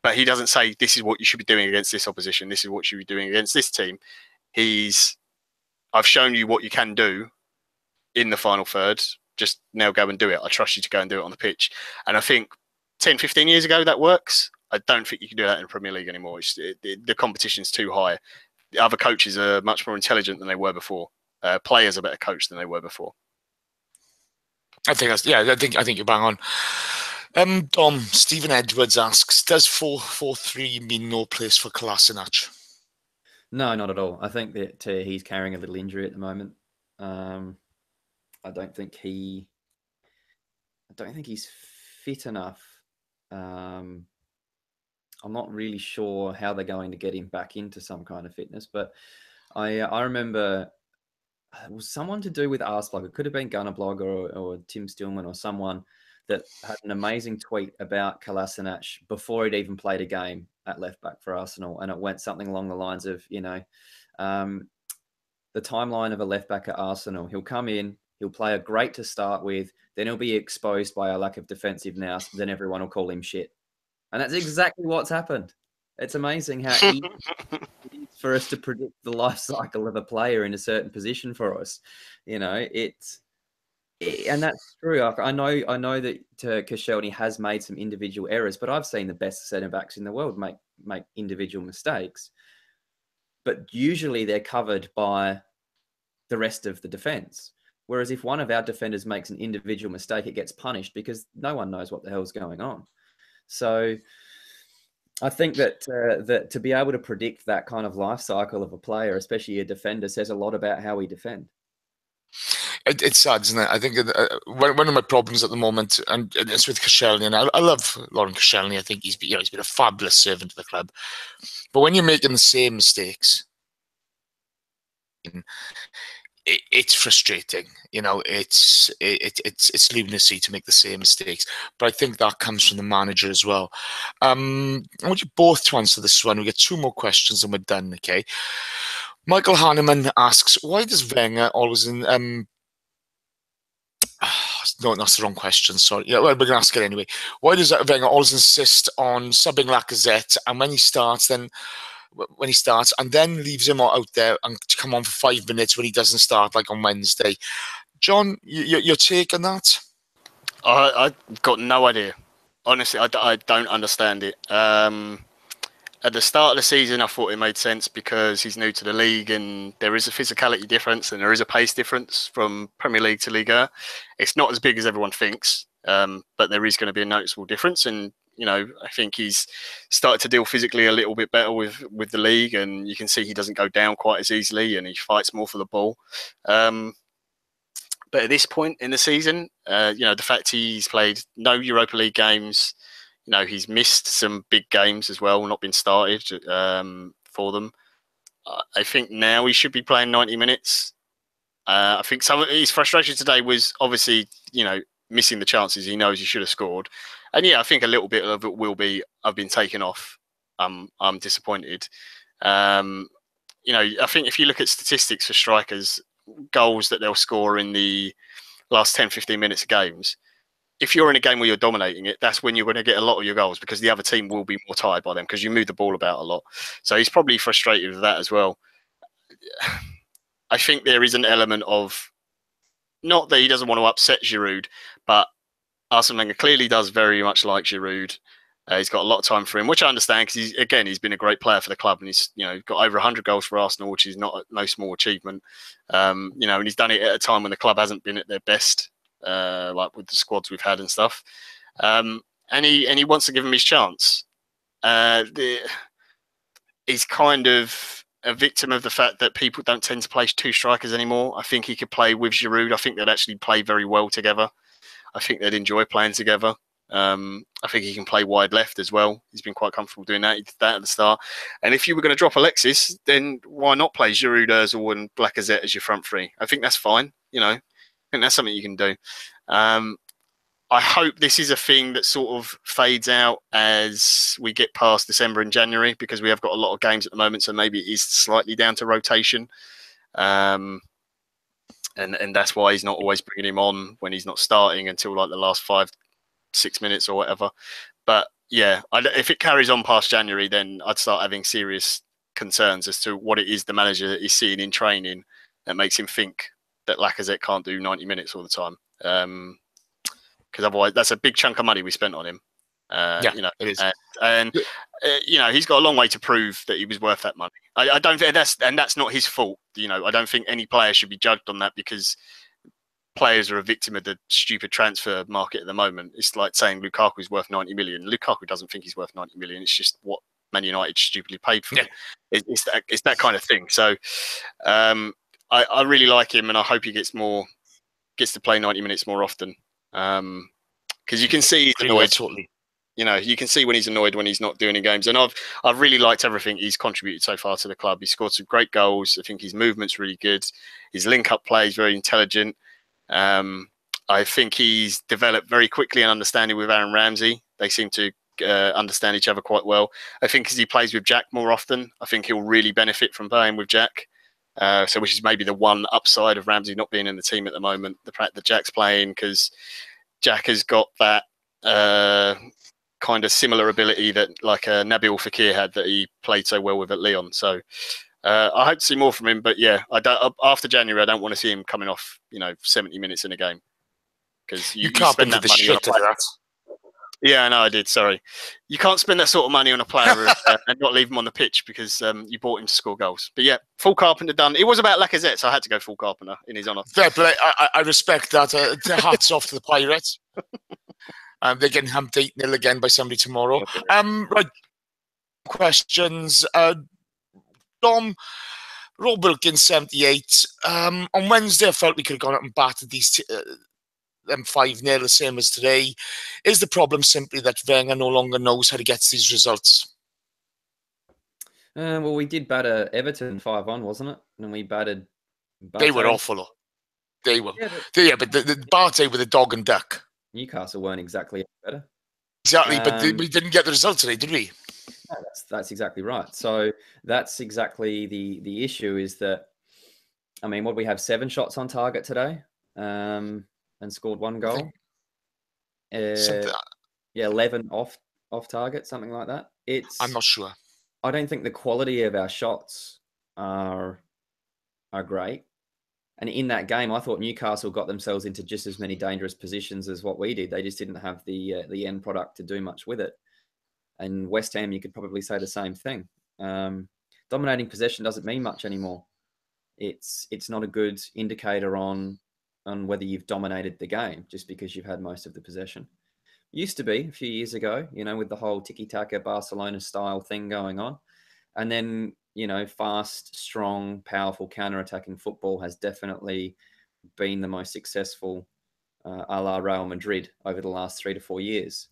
But he doesn't say, this is what you should be doing against this opposition. This is what you should be doing against this team. I've shown you what you can do in the final third. Just now go and do it. I trust you to go and do it on the pitch. And I think 10, 15 years ago, that works. I don't think you can do that in the Premier League anymore. The competition's too high. The other coaches are much more intelligent than they were before. Players are better coached than they were before. I think I think you're bang on. Dom, Stephen Edwards asks, does 4-4-3 mean no place for Kolasinac? No, not at all. I think that he's carrying a little injury at the moment. I don't think he's fit enough. I'm not really sure how they're going to get him back into some kind of fitness, but I remember it was someone to do with Arsblog. It could have been Gunnerblog or Tim Stillman or someone that had an amazing tweet about Kolasinac before he'd even played a game at left back for Arsenal, and it went something along the lines of, the timeline of a left back at Arsenal. He'll come in, he'll play a great to start with, then he'll be exposed by a lack of defensive nous, then everyone will call him shit. And that's exactly what's happened. It's amazing how easy it is for us to predict the life cycle of a player in a certain position for us. And that's true. I know that Koscielny has made some individual errors, but I've seen the best centre-backs in the world make individual mistakes. But usually they're covered by the rest of the defence. Whereas if one of our defenders makes an individual mistake, it gets punished because no one knows what the hell's going on. So I think that that to be able to predict that kind of life cycle of a player, especially a defender, says a lot about how we defend. It's sad, isn't it? I think one of my problems at the moment, and it's with Koscielny, and I love Laurent Koscielny. I think he's been a fabulous servant to the club. But when you're making the same mistakes, it's frustrating. It's lunacy to make the same mistakes. But I think that comes from the manager as well. I want you both to answer this one. We get 2 more questions and we're done. Okay. Michael Hanneman asks, why does Wenger always no, that's the wrong question. Sorry. Yeah, well, we're going to ask it anyway. Why does Wenger always insist on subbing Lacazette, and when he starts, and then leaves him out there and to come on for 5 minutes when he doesn't start, like on Wednesday? John, your take on that? I've got no idea. Honestly, I don't understand it. At the start of the season, I thought it made sense because he's new to the league and there is a physicality difference and there is a pace difference from Premier League to Liga. It's not as big as everyone thinks, but there is going to be a noticeable difference. And, I think he's started to deal physically a little bit better with the league, and you can see he doesn't go down quite as easily and he fights more for the ball. But at this point in the season, the fact he's played no Europa League games, he's missed some big games as well, not been started for them. I think now he should be playing 90 minutes. I think some of his frustration today was obviously, missing the chances he knows he should have scored. And yeah, I think a little bit of it will be, I've been taken off. I'm disappointed. I think if you look at statistics for strikers, goals that they'll score in the last 10, 15 minutes of games, if you're in a game where you're dominating it, that's when you're going to get a lot of your goals because the other team will be more tired by them because you move the ball about a lot. So he's probably frustrated with that as well. I think there is an element of, not that he doesn't want to upset Giroud, but Arsene Wenger clearly does very much like Giroud. He's got a lot of time for him, which I understand because he's been a great player for the club and he's got over 100 goals for Arsenal, which is no small achievement. And he's done it at a time when the club hasn't been at their best. Like with the squads we've had and stuff, and he wants to give him his chance. He's kind of a victim of the fact that people don't tend to play two strikers anymore. I think he could play with Giroud. I think they'd actually play very well together. I think they'd enjoy playing together. I think he can play wide left as well. He's been quite comfortable doing that. He did that at the start. And if you were going to drop Alexis, then why not play Giroud, Ozil and Lacazette as your front three? I think that's fine. You know, I think that's something you can do. I hope this is a thing that sort of fades out as we get past December and January, because we have got a lot of games at the moment. So maybe it is slightly down to rotation. And that's why he's not always bringing him on when he's not starting until like the last 5-6 minutes or whatever. But yeah, if it carries on past January, then I'd start having serious concerns as to what it is the manager is seeing in training that makes him think that Lacazette can't do 90 minutes all the time. Because otherwise, that's a big chunk of money we spent on him. You know, it is. And you know, he's got a long way to prove that he was worth that money. I don't think that's not his fault. You know, I don't think any player should be judged on that, because players are a victim of the stupid transfer market at the moment. It's like saying Lukaku's worth 90 million. Lukaku doesn't think he's worth 90 million. It's just what Man United stupidly paid for. Yeah. It's that kind of thing. So I really like him, and I hope he gets to play 90 minutes more often. Because you can see he's annoyed. Totally. You know, you can see when he's annoyed when he's not doing any games. And I've really liked everything he's contributed so far to the club. He scored some great goals. I think his movement's really good. His link-up play is very intelligent. I think he's developed very quickly an understanding with Aaron Ramsey. They seem to understand each other quite well. I think as he plays with Jack more often, I think he'll really benefit from playing with Jack. So which is maybe the one upside of Ramsey not being in the team at the moment, the fact that Jack's playing, because Jack has got that kind of similar ability that like Nabil Fekir had, that he played so well with at Lyon. So I hope to see more from him. But yeah, after January, I don't want to see him coming off 70 minutes in a game, because you can't spend that money on a player. Yeah, I know I did. Sorry. You can't spend that sort of money on a player and not leave him on the pitch because you bought him to score goals. But yeah, full Carpenter done. It was about Lacazette, so I had to go full Carpenter in his honour. Fair play. I respect that. Hats off to the Pirates. They're getting humped 8-0 again by somebody tomorrow. Okay. Right. Questions. Dom, Rob Wilkins, 78. On Wednesday, I felt we could have gone up and battered these them 5-0, the same as today. Is the problem simply that Wenger no longer knows how to get these results? Well, we did batter Everton 5-1, wasn't it? And we battered Barté. They were awful. They were. Yeah, but the Barté with a dog and duck. Newcastle weren't exactly better. Exactly, but we didn't get the result today, did we? No, that's exactly right. So that's exactly the issue, is that, I mean, what we have 7 shots on target today, and scored 1 goal. Yeah, 11 off target, something like that. I'm not sure. I don't think the quality of our shots are great. And in that game, I thought Newcastle got themselves into just as many dangerous positions as what we did. They just didn't have the end product to do much with it. And West Ham, you could probably say the same thing. Dominating possession doesn't mean much anymore. It's not a good indicator on whether you've dominated the game just because you've had most of the possession. Used to be a few years ago, with the whole tiki-taka Barcelona style thing going on. And then, fast, strong, powerful counter-attacking football has definitely been the most successful a la Real Madrid over the last 3 to 4 years.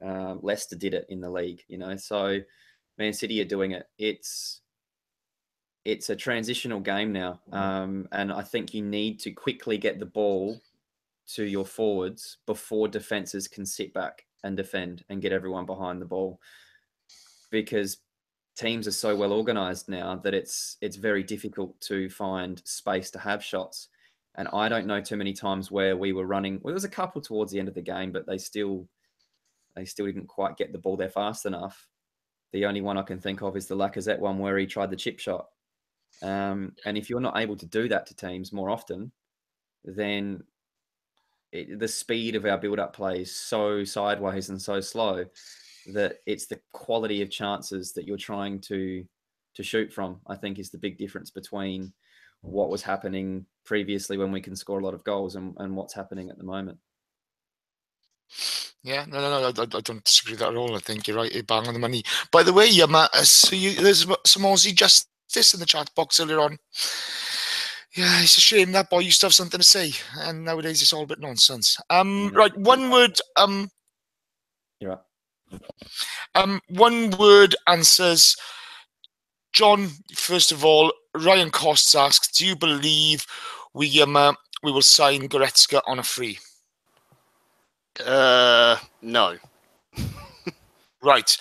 Leicester did it in the league, so Man City are doing it. It's a transitional game now. And I think you need to quickly get the ball to your forwards before defenses can sit back and defend and get everyone behind the ball, because teams are so well organized now that it's very difficult to find space to have shots. And I don't know too many times where we were running. Well, there was a couple towards the end of the game, but they still didn't quite get the ball there fast enough. The only one I can think of is the Lacazette one where he tried the chip shot. And if you're not able to do that to teams more often, then the speed of our build-up play is so sideways and so slow that it's the quality of chances that you're trying to shoot from, I think, is the big difference between what was happening previously when we can score a lot of goals and what's happening at the moment. Yeah, no, I don't disagree with that at all. I think you're right. You're bang on the money. By the way, Matt, so there's some Aussie just this in the chat box earlier on. Yeah, it's a shame that boy used to have something to say, and nowadays it's all a bit nonsense. Right, one word. You're right. One word answers. John, first of all, Ryan Costs asks, do you believe we will sign Goretzka on a free? No. Right.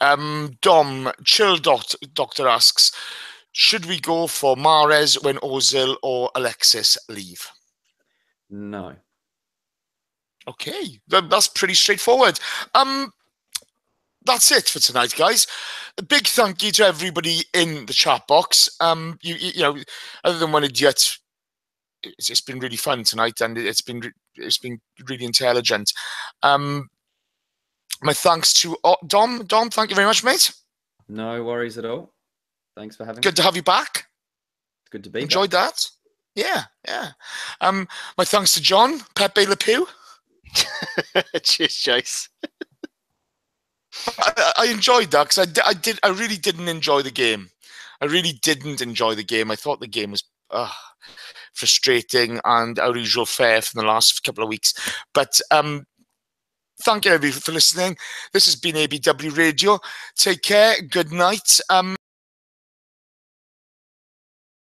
Dom, Chill Doctor asks, should we go for Mahrez when Ozil or Alexis leave? No. Okay, that's pretty straightforward. That's it for tonight, guys. A big thank you to everybody in the chat box. You know, other than one idiot, it's been really fun tonight, and it's been really intelligent. My thanks to Dom. Dom, thank you very much, mate. No worries at all. Thanks for having me. Good to have you back. It's good to be Enjoyed back. that. Yeah, yeah. My thanks to John, Pepe Le Pew. Cheers, Chase. I enjoyed that because I really didn't enjoy the game. I really didn't enjoy the game. I thought the game was frustrating and our usual fare from the last couple of weeks. But thank you everybody for listening. This has been ABW Radio. Take care. Good night.